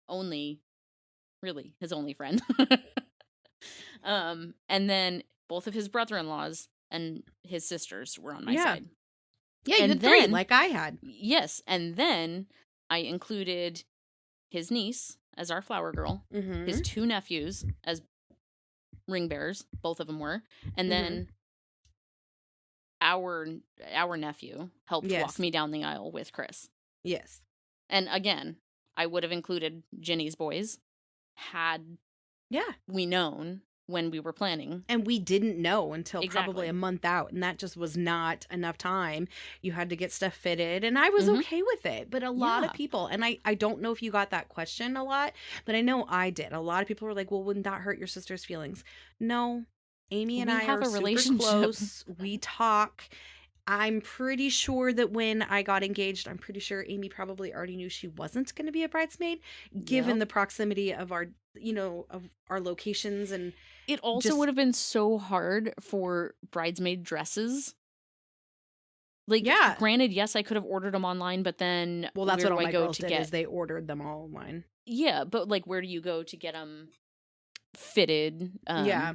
only, really, his only friend. And then both of his brother-in-laws and his sisters were on my Yeah. side. Yeah, you And had 3 then, like I had. yes, and then I included his niece as our flower girl, his Mm-hmm. 2 nephews as ring bearers, both of them were, and Mm-hmm. then our our nephew helped walk Yes. me down the aisle with Chris. Yes. And again, I would have included Ginny's boys had Yeah. we known when we were planning. And we didn't know until probably a Exactly. month out, and that just was not enough time. You had to get stuff fitted, and I was Mhm. okay with it. But a lot of Yeah. people, and I don't know if you got that question a lot, but I know I did. A lot of people were like, "Well, wouldn't that hurt your sister's feelings?" No. Amy and We I have are a super relationship. close. We talk. I'm pretty sure that when I got engaged, I'm pretty sure Amy probably already knew she wasn't going to be a bridesmaid, given Yep. the proximity of our, of our locations and It also would just, have been so hard for bridesmaid dresses. Like, yeah. granted, yes, I could have ordered them online, but then Well, that's where what do all I my go girls to did is get? they ordered them all online. Yeah, but like, where do you go to get them fitted Yeah.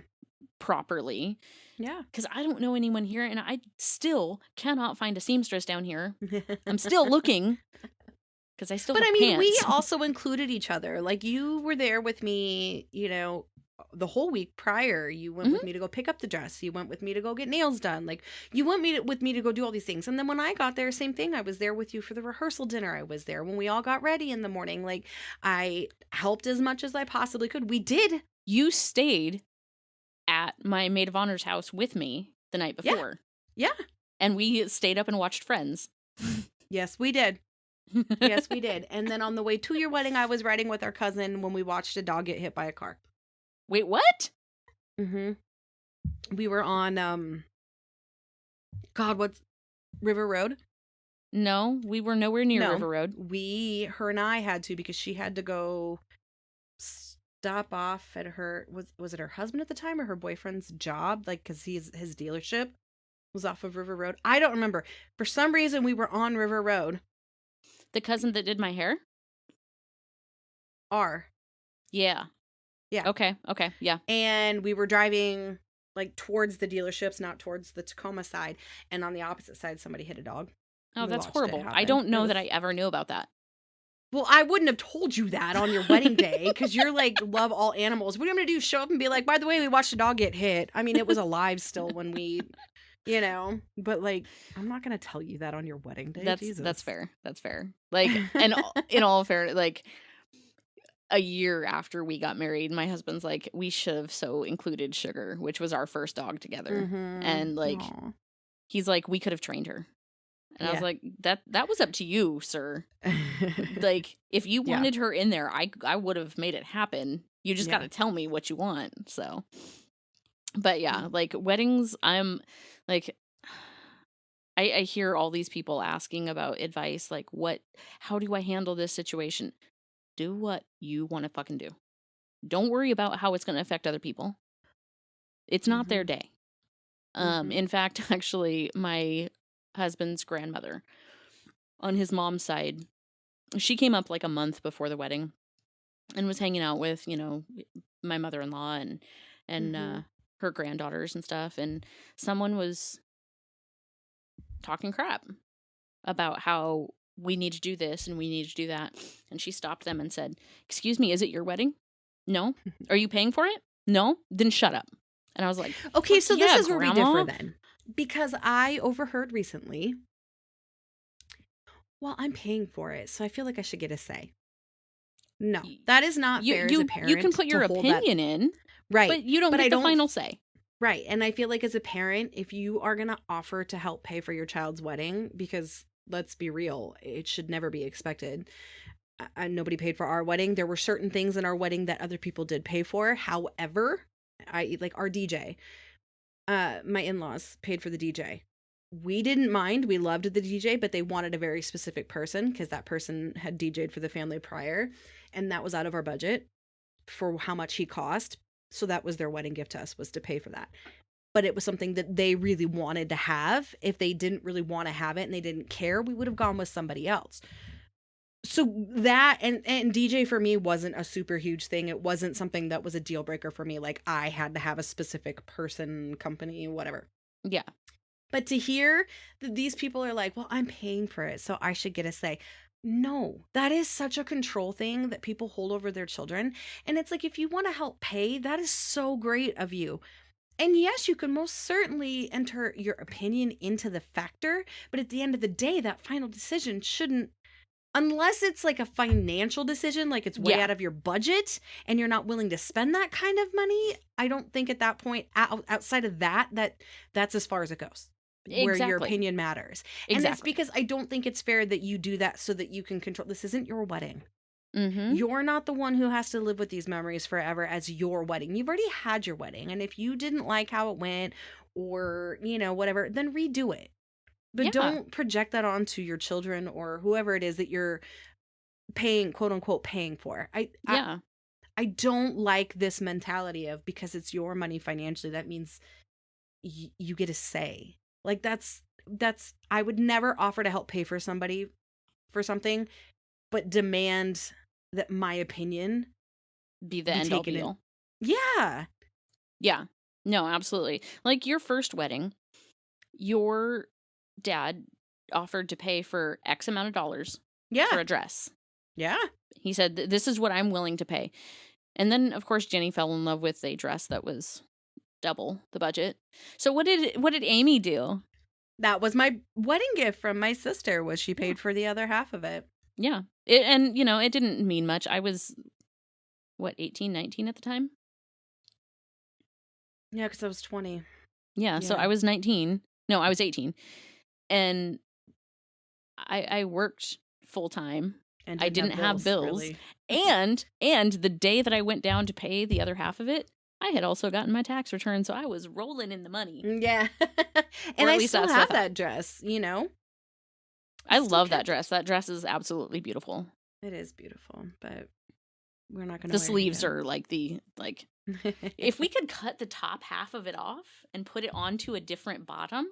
properly? Yeah. Because I don't know anyone here, and I still cannot find a seamstress down here. I'm still looking because I still But I have mean, we pants. also included each other. Like you were there with me, the whole week prior. You went Mhm. with me to go pick up the dress. You went with me to go get nails done. Like you went with me to go do all these things. And then when I got there, same thing. I was there with you for the rehearsal dinner. I was there when we all got ready in the morning. Like I helped as much as I possibly could. We did. You stayed at my maid of honor's house with me the night Yeah. before, Yeah. and we stayed up and watched Friends. Yes, we did. Yes, we did. And then on the way to your wedding, I was riding with our cousin when we watched a dog get hit by a car. Wait, what? Mm-hmm. We were on God, what's River Road? No, we were nowhere near No, River Road. her and I had to because she had to go stop off at her was it her husband at the time or her boyfriend's job? Like, because his dealership was off of River Road. I don't remember. For some reason, we were on River Road. The cousin that did my hair? R. Yeah. Yeah. Okay. Yeah. And we were driving like towards the dealerships, not towards the Tacoma side. And on the opposite side, somebody hit a dog. Oh, We that's watched it horrible. I happen. don't It know was that I ever knew about that. Well, I wouldn't have told you that on your wedding day because you're like, love all animals. What are you going to do? Show up and be like, by the way, we watched a dog get hit. I mean, it was alive still when we, but like, I'm not going to tell you that on your wedding day. That's Jesus. fair. That's fair. Like, and in all fair, like a year after we got married, my husband's like, we should have so included Sugar, which was our first dog together. Mm-hmm. And like, Aw. he's like, we could have trained her. And I was Yeah. like, that was up to you, sir. Like, if you Yeah. wanted her in there, I would have made it happen. You just Yeah. got to tell me what you want. So, but yeah, Mm. like weddings, I'm like, I hear all these people asking about advice, like, how do I handle this situation? Do what you want to fucking do. Don't worry about how it's going to affect other people. It's not their Mhm. day. Mhm. In fact, actually, my husband's grandmother on his mom's side, she came up like a month before the wedding and was hanging out with, my mother-in-law and Mhm. her granddaughters and stuff. And someone was talking crap about how we need to do this and we need to do that. And she stopped them and said, "Excuse me, is it your wedding? No. Are you paying for it? No. Then shut up." And I was like, Okay, "Fuck so yeah, this is where we Grandma." differ then. Because I overheard recently, well, I'm paying for it, so I feel like I should get a say. No, Y- that is not You fair as a you you can parent put to your hold that. opinion in, Right. but you don't But I get the don't final say. Right. And I feel like as a parent, if you are going to offer to help pay for your child's wedding, because let's be real, it should never be expected. Nobody paid for our wedding. There were certain things in our wedding that other people did pay for. However, I like our DJ. My in-laws paid for the DJ. We didn't mind. We loved the DJ, but they wanted a very specific person because that person had DJ'd for the family prior, and that was out of our budget for how much he cost. So that was their wedding gift to us, was to pay for that. but it was something that they really wanted to have. If they didn't really want to have it and they didn't care, we would have gone with somebody else. So that and DJ for me wasn't a super huge thing. It wasn't something that was a deal breaker for me. Like I had to have a specific person, company, whatever. Yeah. But to hear that these people are like, well, I'm paying for it, so I should get a say. No, that is such a control thing that people hold over their children. And it's like, if you want to help pay, that is so great of you. And yes, you can most certainly enter your opinion into the factor. But at the end of the day, that final decision shouldn't, unless it's like a financial decision, like it's way Yeah. out of your budget and you're not willing to spend that kind of money. I don't think at that point, outside of that's as far as it goes. Where your Exactly. opinion matters. And it's Exactly. because I don't think it's fair that you do that so that you can control. This isn't your wedding. Mm-hmm. You're not the one who has to live with these memories forever as your wedding. You've already had your wedding. And if you didn't like how it went or, whatever, then redo it. But Yeah. don't project that onto your children or whoever it is that you're paying, quote unquote, paying for. Yeah. I don't like this mentality of because it's your money financially, that means you get a say. Like that's I would never offer to help pay for somebody for something, but demand that my opinion Be the be end all taken be in. all. Yeah. Yeah. No, absolutely. Like your first wedding, your dad offered to pay for X amount of dollars for Yeah. a dress. Yeah. He said, this is what I'm willing to pay. And then, of course, Jenny fell in love with a dress that was double the budget. So what did Amy do? That was my wedding gift from my sister, was she paid for the other half of it. Yeah. It didn't mean much. I was, 18, 19 at the time? Yeah, because I was 20. Yeah, so Yeah. I was 19. No, I was 18. And I worked full time. And I didn't have bills. really. And the day that I went down to pay the other half of it, I had also gotten my tax return, so I was rolling in the money. Yeah. And Or at I least still that's what I have thought. that dress, I still love that kept it. dress. That dress is absolutely beautiful. It is beautiful, but we're not going to The sleeves are like are. if we could cut the top half of it off and put it onto a different bottom.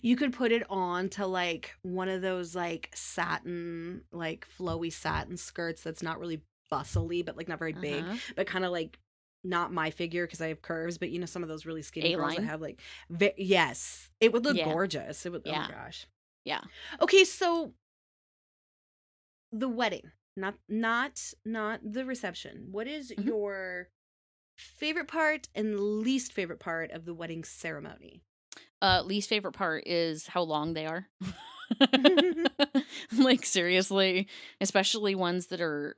You could put it on to like one of those like satin, like flowy satin skirts that's not really bustly, but like not very big, Uh-huh. but kind of like not my figure because I have curves, but some of those really skinny girls that A-line? have like, yes, it would look Yeah. gorgeous. It would, oh Yeah. my gosh. Yeah. Okay, so the wedding, not the reception. What is Mhm. your favorite part and least favorite part of the wedding ceremony? Least favorite part is how long they are. Like seriously, especially ones that are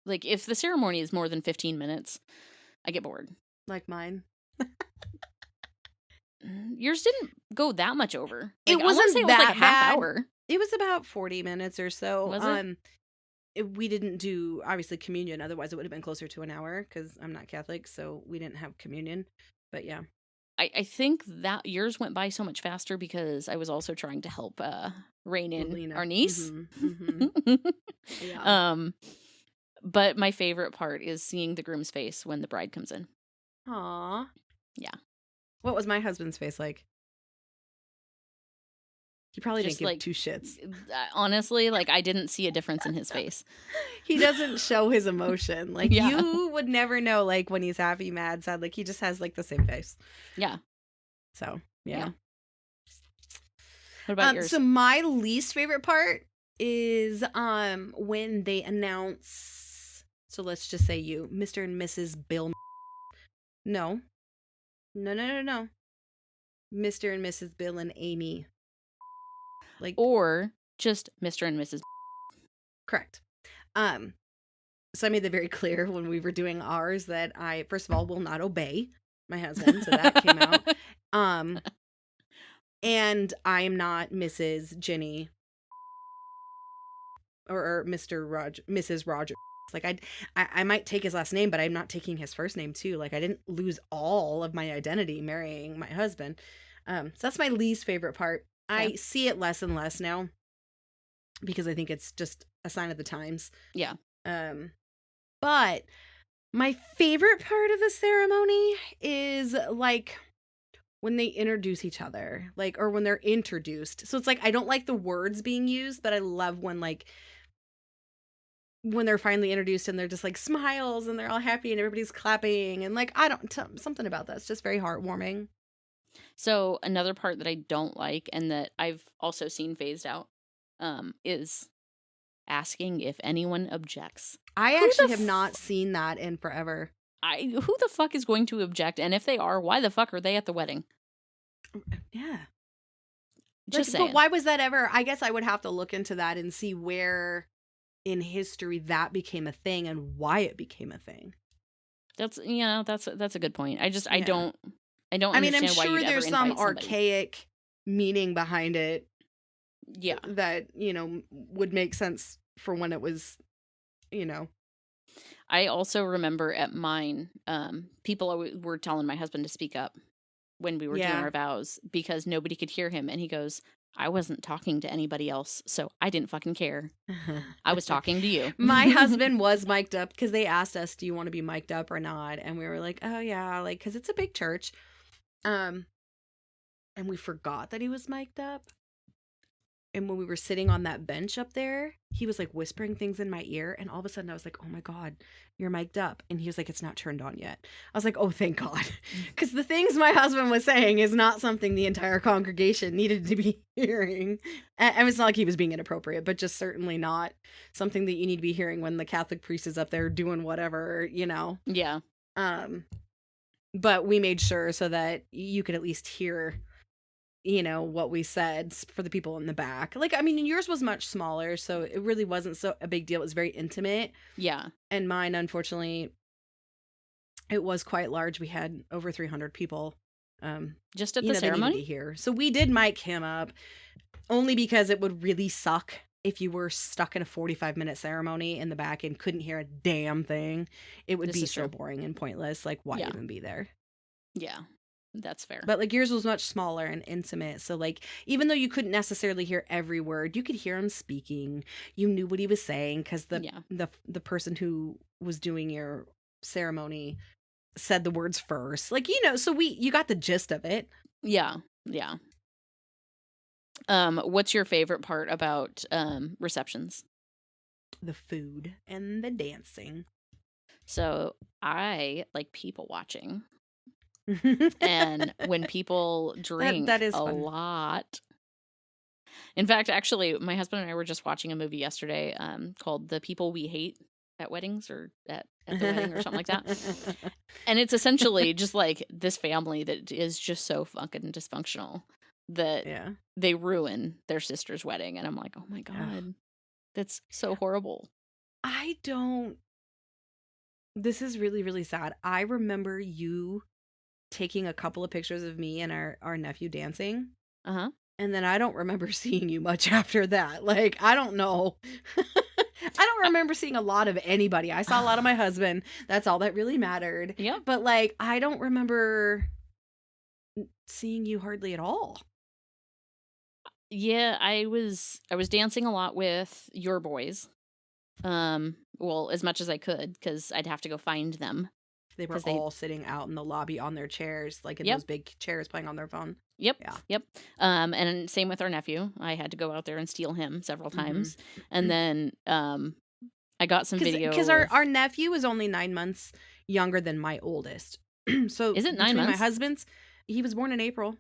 like if the ceremony is more than 15 minutes, I get bored. Like mine. Yours didn't go that much over. It Like, I wanna wasn't say it was like that a half bad. hour. It was about 40 minutes or so. Was it? We didn't do obviously communion, otherwise it would have been closer to an hour because I'm not Catholic, so we didn't have communion. But yeah. I think that yours went by so much faster because I was also trying to help rein in Lena. our niece. Yeah. But my favorite part is seeing the groom's face when the bride comes in. Aw. Yeah. What was my husband's face like? He probably Just, didn't give like, two shits. Honestly, like I didn't see a difference in his face. He doesn't show his emotion. Like Yeah. you would never know like when he's happy, mad, sad. Like he just has like the same face. Yeah. So yeah. Yeah. What about yours? So my least favorite part is when they announce, so let's just say you, Mr. and Mrs. Bill. No. Mr. and Mrs. Bill and Amy. Like Or just Mr. and Mrs. correct. So I made that very clear when we were doing ours that I first of all will not obey my husband, so that came out. And I am not Mrs. Jenny or Mrs. Rogers. Like I might take his last name, but I'm not taking his first name too. Like I didn't lose all of my identity marrying my husband. So that's my least favorite part. Yeah. I see it less and less now because I think it's just a sign of the times. Yeah. But My favorite part of the ceremony is like when they introduce each other, like, or when they're introduced. So it's like I don't like the words being used, but I love when they're finally introduced and they're just like smiles and they're all happy and everybody's clapping and like something about that's just very heartwarming. So another part that I don't like and that I've also seen phased out is asking if anyone objects. I actually have not seen that in forever. Who the fuck is going to object? And if they are, why the fuck are they at the wedding? Yeah. Just saying. But why was that ever? I guess I would have to look into that and see where in history that became a thing and why it became a thing. That's a good point. I Yeah. I don't I mean, I'm understand why sure you'd ever there's some invite somebody. archaic meaning behind it Yeah. that, would make sense for when it was, I also remember at mine, people were telling my husband to speak up when we were doing Yeah. our vows because nobody could hear him. And he goes, I wasn't talking to anybody else, so I didn't fucking care. I was talking to you. My husband was mic'd up because they asked us, do you want to be mic'd up or not? And we were like, oh yeah, like, because it's a big church. And we forgot that he was mic'd up. And when we were sitting on that bench up there, he was like whispering things in my ear. And all of a sudden I was like, oh my God, you're mic'd up. And he was like, it's not turned on yet. I was like, oh, thank God. Because the things my husband was saying is not something the entire congregation needed to be hearing. And it's not like he was being inappropriate, but just certainly not something that you need to be hearing when the Catholic priest is up there doing whatever, Yeah. But we made sure so that you could at least hear what we said for the people in the back. Like, I mean, yours was much smaller, so it really wasn't so a big deal. It was very intimate. Yeah. And mine, unfortunately, it was quite large. We had over 300 people. Just at the ceremony here. So we did mic him up only because it would really suck if you were stuck in a 45-minute ceremony in the back and couldn't hear a damn thing. It would be so boring and pointless. Like, why even be there? Yeah. That's fair. But like yours was much smaller and intimate. So like even though you couldn't necessarily hear every word, you could hear him speaking. You knew what he was saying because the person who was doing your ceremony said the words first. Like, so you got the gist of it. Yeah. Yeah. What's your favorite part about receptions? The food and the dancing. So I like people watching. And when people drink that is a fun. lot. In fact, actually, my husband and I were just watching a movie yesterday called The People We Hate at Weddings or at the Wedding or something like that. And it's essentially just like this family that is just so fucking dysfunctional that they ruin their sister's wedding. And I'm like, oh my God, that's so horrible. This is really, really sad. I remember you taking a couple of pictures of me and our nephew dancing. Uh-huh. And then I don't remember seeing you much after that. Like, I don't know. I don't remember seeing a lot of anybody. I saw a lot of my husband. That's all that really mattered. Yeah. But like, I don't remember seeing you hardly at all. Yeah, I was dancing a lot with your boys. Well, as much as I could because I'd have to go find them. They were all sitting out in the lobby on their chairs, like in those big chairs playing on their phone. Yep. Yeah. Yep. And same with our nephew. I had to go out there and steal him several times. And then I got some video. Because our nephew is only 9 months younger than my oldest. So is it 9 months? My husband's, he was born in April.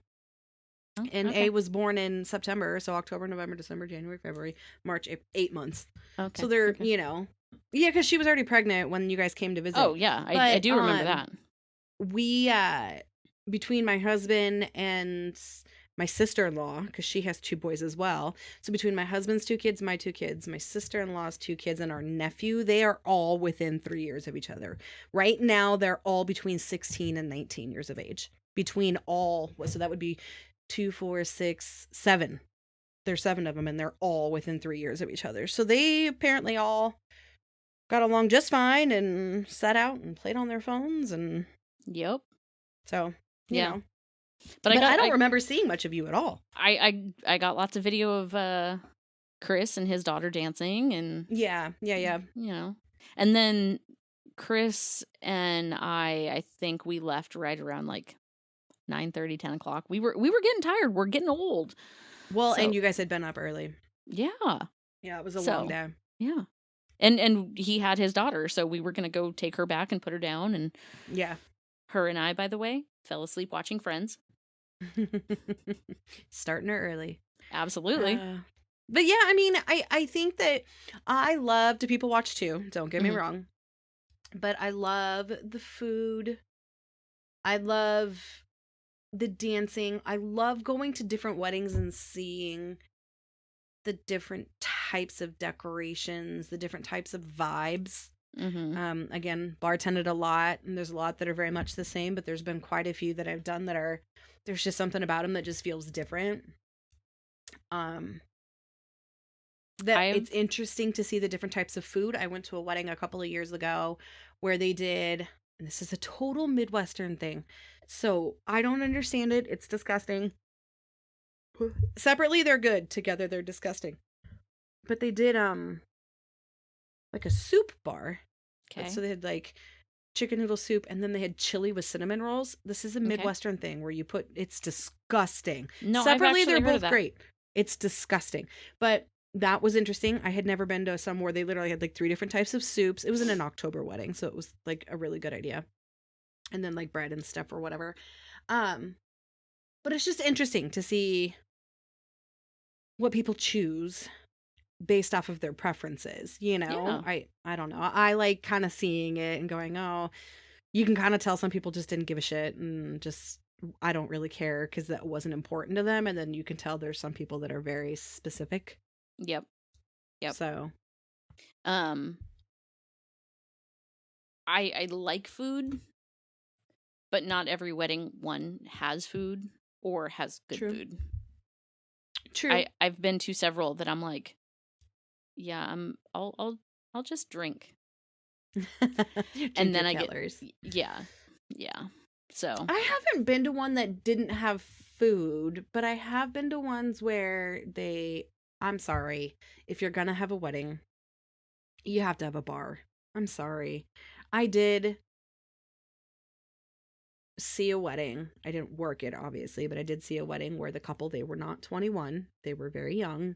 Oh, and A was born in September. So October, November, December, January, February, March, April, 8 months. Okay. So they're, yeah, because she was already pregnant when you guys came to visit. Oh, yeah. I do remember that. We, between my husband and my sister-in-law, because she has 2 boys as well. So between my husband's 2 kids, my 2 kids, my sister-in-law's 2 kids, and our nephew, they are all within 3 years of each other. Right now, they're all between 16 and 19 years of age. Between all, so that would be 2, 4, 6, 7. There's 7 of them, and they're all within 3 years of each other. So they apparently all got along just fine and sat out and played on their phones and yep. So you know. But I don't remember seeing much of you at all. I got lots of video of Chris and his daughter dancing and yeah. And then Chris and I think we left right around like 9:30, 10 o'clock. We were getting tired. We're getting old. Well, and So you guys had been up early. yeah. Yeah, it was a long So day. yeah. And he had his daughter, so we were gonna go take her back and put her down. And Yeah. her and I, by the way, fell asleep watching Friends. Starting her early. Absolutely. But yeah, I mean, I think that I love to people watch too. Don't get me Mhm. wrong. But I love the food. I love the dancing. I love going to different weddings and seeing the different types of decorations, the different types of vibes. Mhm. Again, bartended a lot, and there's a lot that are very much the same, but there's been quite a few that I've done that are, there's just something about them that just feels different. That I've it's interesting to see the different types of food. I went to a wedding a couple of years ago where they did, and this is a total Midwestern thing. So I don't understand it. It's disgusting. Separately, they're good. Together, they're disgusting. But they did like a soup bar. okay. So they had like chicken noodle soup, and then they had chili with cinnamon rolls. This is a Okay. Midwestern thing where you put, it's disgusting. No, I've Separately, actually they're heard of both that. great. It's disgusting. But that was interesting. I had never been to some where they literally had like 3 different types of soups. It was in an October wedding, so it was like a really good idea. And then like bread and stuff or whatever. But it's just interesting to see what people choose based off of their preferences, you know? Yeah. I don't know. I like kind of seeing it and going, "Oh, you can kind of tell some people just didn't give a shit and just I don't really care because that wasn't important to them." And then you can tell there's some people that are very specific. Yep. Yep. So, Um, I like food, but not every wedding one has food or has good true. food. True. I've been to several that I'm like, yeah, I'll just drink. And then I get yeah. So I haven't been to one that didn't have food, but I have been to ones where I'm sorry, if you're gonna have a wedding, you have to have a bar. I'm sorry. I did see a wedding. I didn't work it, obviously, but I did see a wedding where the couple, they were not 21. They were very young.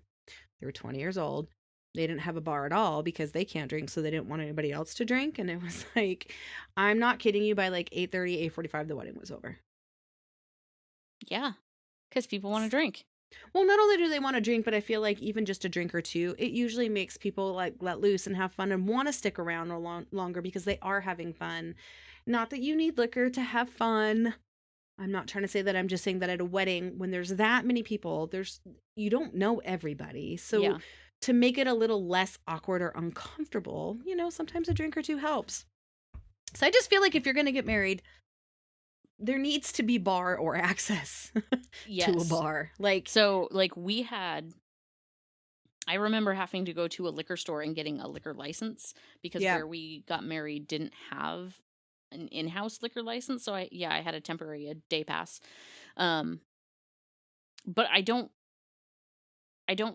They were 20 years old. They didn't have a bar at all because they can't drink, so they didn't want anybody else to drink. And it was like, I'm not kidding you, by like 8:30, 8:45, the wedding was over. yeah, because people want to drink. Well, not only do they want to drink, but I feel like even just a drink or two, it usually makes people like let loose and have fun and want to stick around longer because they are having fun. Not that you need liquor to have fun. I'm not trying to say that. I'm just saying that at a wedding, when there's that many people, you don't know everybody. So Yeah. to make it a little less awkward or uncomfortable, sometimes a drink or two helps. So I just feel like if you're going to get married, there needs to be bar or access to a bar. So I remember having to go to a liquor store and getting a liquor license because where we got married didn't have an in-house liquor license. So I had a day pass. But I don't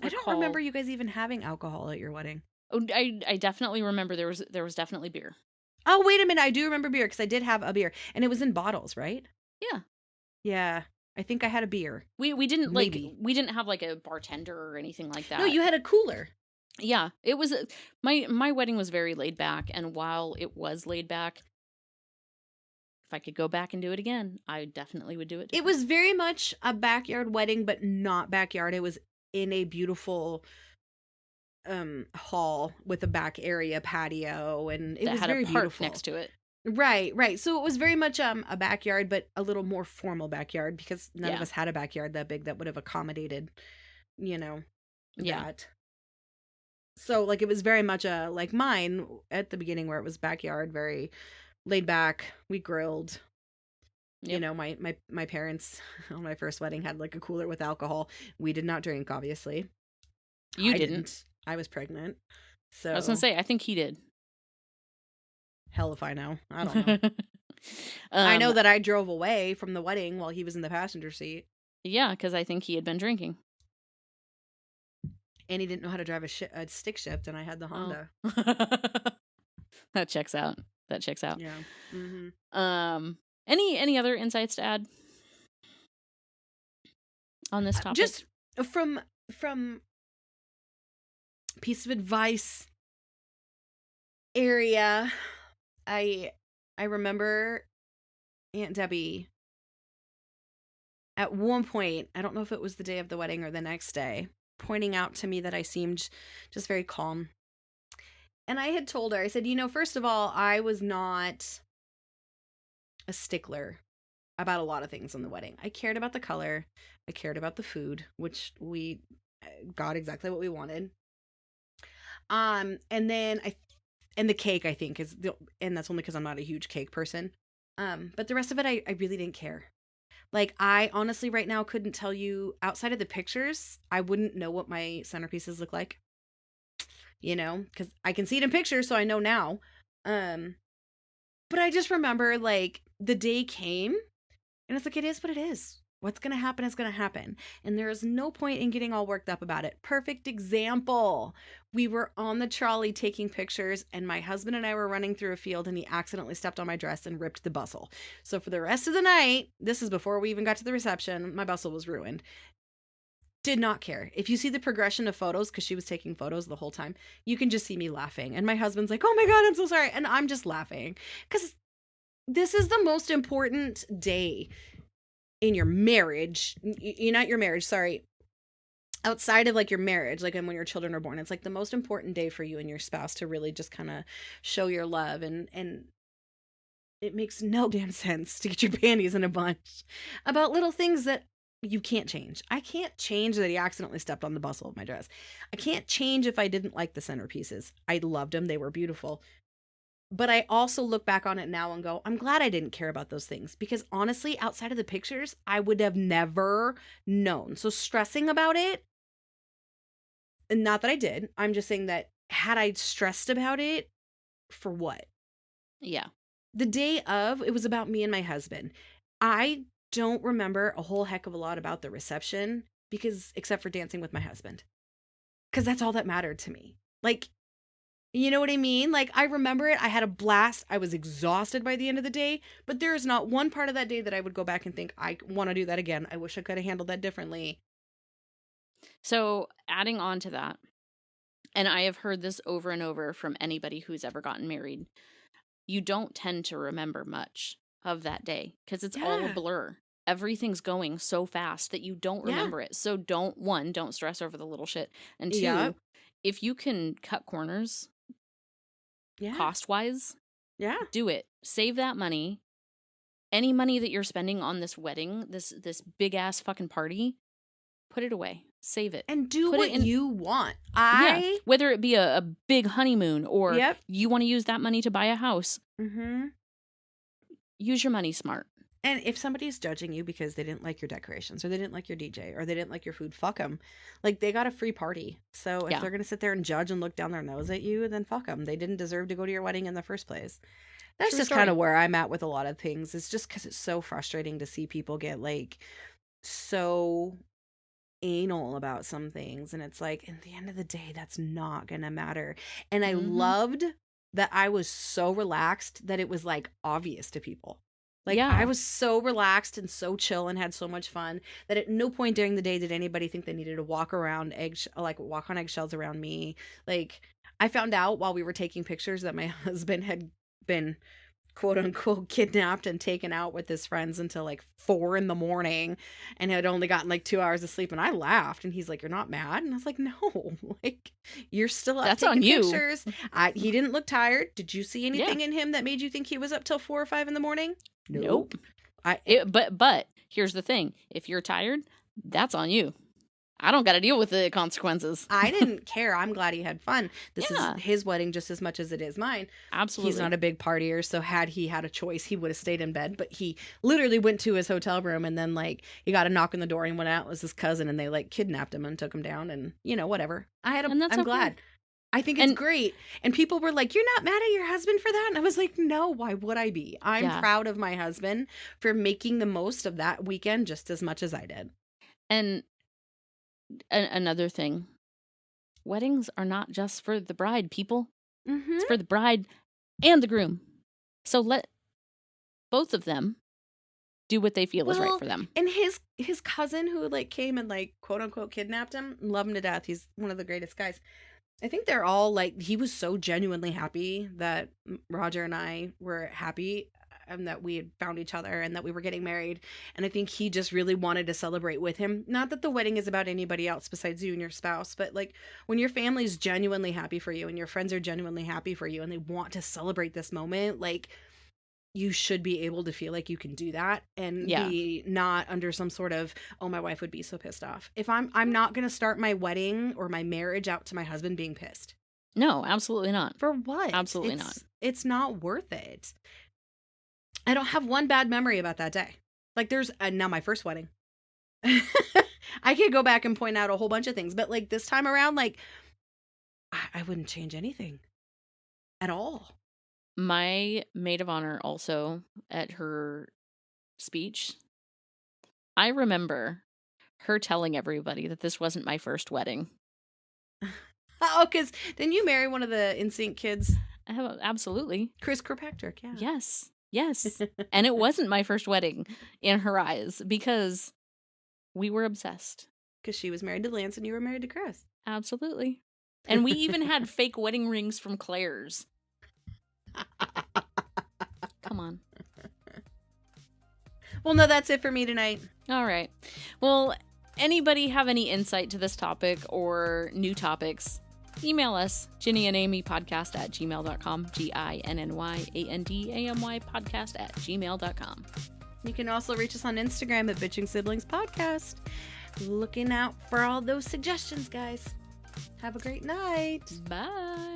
recall. Remember you guys even having alcohol at your wedding. Oh, I definitely remember there was definitely beer. Oh, wait a minute. I do remember beer because I did have a beer and it was in bottles, right? Yeah. Yeah. I think I had a beer. We didn't we didn't have like a bartender or anything like that. No, you had a cooler. Yeah. It was my wedding was very laid back, and while it was laid back, if I could go back and do it again, I definitely would do it. It was very much a backyard wedding, but not backyard. It was in a beautiful hall with a back area patio, and it was had very a park beautiful next to it. Right. So it was very much a backyard, but a little more formal backyard because none of Yeah. us had a backyard that big that would have accommodated, Yeah. that. So like it was very much like mine at the beginning where it was backyard, very laid back. We grilled. Yep. My parents on my first wedding had like a cooler with alcohol. We did not drink, obviously. You I didn't. I was pregnant. So I was gonna say, I think he did. Hell if I know. I don't know. I know that I drove away from the wedding while he was in the passenger seat. Yeah, because I think he had been drinking. And he didn't know how to drive a stick shift, and I had the Honda. That checks out. That checks out. Yeah. Mm-hmm. Any other insights to add on this topic? Just from piece of advice area, I remember Aunt Debbie at one point, I don't know if it was the day of the wedding or the next day, pointing out to me that I seemed just very calm. And I had told her, I said, first of all, I was not a stickler about a lot of things in the wedding. I cared about the color. I cared about the food, which we got exactly what we wanted. And then and the cake, I think, and that's only because I'm not a huge cake person. But the rest of it, I really didn't care. Like, I honestly right now couldn't tell you, outside of the pictures, I wouldn't know what my centerpieces look like. Because I can see it in pictures, so I know now. But I just remember, like, the day came, and it's like, it is what it is. What's going to happen is going to happen. And there is no point in getting all worked up about it. Perfect example. We were on the trolley taking pictures, and my husband and I were running through a field, and he accidentally stepped on my dress and ripped the bustle. So for the rest of the night, this is before we even got to the reception, my bustle was ruined. Did not care. If you see the progression of photos, because she was taking photos the whole time, you can just see me laughing. And my husband's like, oh my God, I'm so sorry. And I'm just laughing. Because this is the most important day in your marriage. Not your marriage, sorry. Outside of like your marriage, like when your children are born, it's like the most important day for you and your spouse to really just kind of show your love. And it makes no damn sense to get your panties in a bunch about little things that you can't change. I can't change that he accidentally stepped on the bustle of my dress. I can't change if I didn't like the centerpieces. I loved them. They were beautiful. But I also look back on it now and go, I'm glad I didn't care about those things, because honestly, outside of the pictures, I would have never known. So stressing about it, and not that I did, I'm just saying that had I stressed about it, for what? Yeah. The day of, it was about me and my husband. I don't remember a whole heck of a lot about the reception, because except for dancing with my husband, because that's all that mattered to me. Like, you know what I mean? Like, I remember it. I had a blast. I was exhausted by the end of the day, but there is not one part of that day that I would go back and think, I want to do that again. I wish I could have handled that differently. So adding on to that, and I have heard this over and over from anybody who's ever gotten married, you don't tend to remember much of that day because it's all a blur. Everything's going so fast that you don't remember it. So don't stress over the little shit. And two, if you can cut corners cost-wise, do it. Save that money. Any money that you're spending on this wedding, this big-ass fucking party, put it away. Save it. And do what you want. Whether it be a big honeymoon or you want to use that money to buy a house. Mm-hmm. Use your money smart. And if somebody's judging you because they didn't like your decorations or they didn't like your DJ or they didn't like your food, fuck them. Like, they got a free party. So if they're going to sit there and judge and look down their nose at you, then fuck them. They didn't deserve to go to your wedding in the first place. That's just kind of where I'm at with a lot of things. It's just because it's so frustrating to see people get like so anal about some things. And it's like, at the end of the day, that's not going to matter. And I loved that I was so relaxed that it was like obvious to people. Like, I was so relaxed and so chill and had so much fun that at no point during the day did anybody think they needed to walk on eggshells around me. Like, I found out while we were taking pictures that my husband had been quote unquote kidnapped and taken out with his friends until like 4 a.m. and had only gotten like 2 hours of sleep. And I laughed and he's like, you're not mad? And I was like, no, like, you're still up taking pictures. He didn't look tired. Did you see anything in him that made you think he was up till 4 or 5 a.m? Nope. But here's the thing. If you're tired, that's on you. I don't got to deal with the consequences. I didn't care. I'm glad he had fun. This is his wedding just as much as it is mine. Absolutely. He's not a big partier, so had he had a choice, he would have stayed in bed. But he literally went to his hotel room, and then like he got a knock on the door and went out. It was his cousin, and they like kidnapped him and took him down, and whatever. I'm glad. I think it's great. And people were like, you're not mad at your husband for that? And I was like, no, why would I be? I'm proud of my husband for making the most of that weekend just as much as I did. And another thing, weddings are not just for the bride, people. It's for the bride and the groom. So let both of them do what they feel is right for them. And his cousin who like came and like quote unquote kidnapped him, love him to death. He's one of the greatest guys. I think they're all like, he was so genuinely happy that Roger and I were happy and that we had found each other and that we were getting married. And I think he just really wanted to celebrate with him. Not that the wedding is about anybody else besides you and your spouse, but like when your family's genuinely happy for you and your friends are genuinely happy for you and they want to celebrate this moment, like you should be able to feel like you can do that and be not under some sort of, oh, my wife would be so pissed off. If I'm not going to start my wedding or my marriage out to my husband being pissed. No, absolutely not. For what? Absolutely not. It's not worth it. I don't have one bad memory about that day. Like there's now my first wedding. I could go back and point out a whole bunch of things, but like this time around, like I wouldn't change anything at all. My maid of honor also at her speech, I remember her telling everybody that this wasn't my first wedding. Oh, because didn't you marry one of the NSYNC kids? Absolutely. Chris Kirkpatrick, yeah. Yes. And it wasn't my first wedding in her eyes because we were obsessed. Because she was married to Lance and you were married to Chris. Absolutely. And we even had fake wedding rings from Claire's. Come on. Well, no, that's it for me tonight. All right. Well, anybody have any insight to this topic or new topics? Email us, ginnyandamypodcast@gmail.com, GINNYANDAMY podcast@gmail.com. You can also reach us on Instagram at Bitching Siblings Podcast. Looking out for all those suggestions, guys. Have a great night. Bye.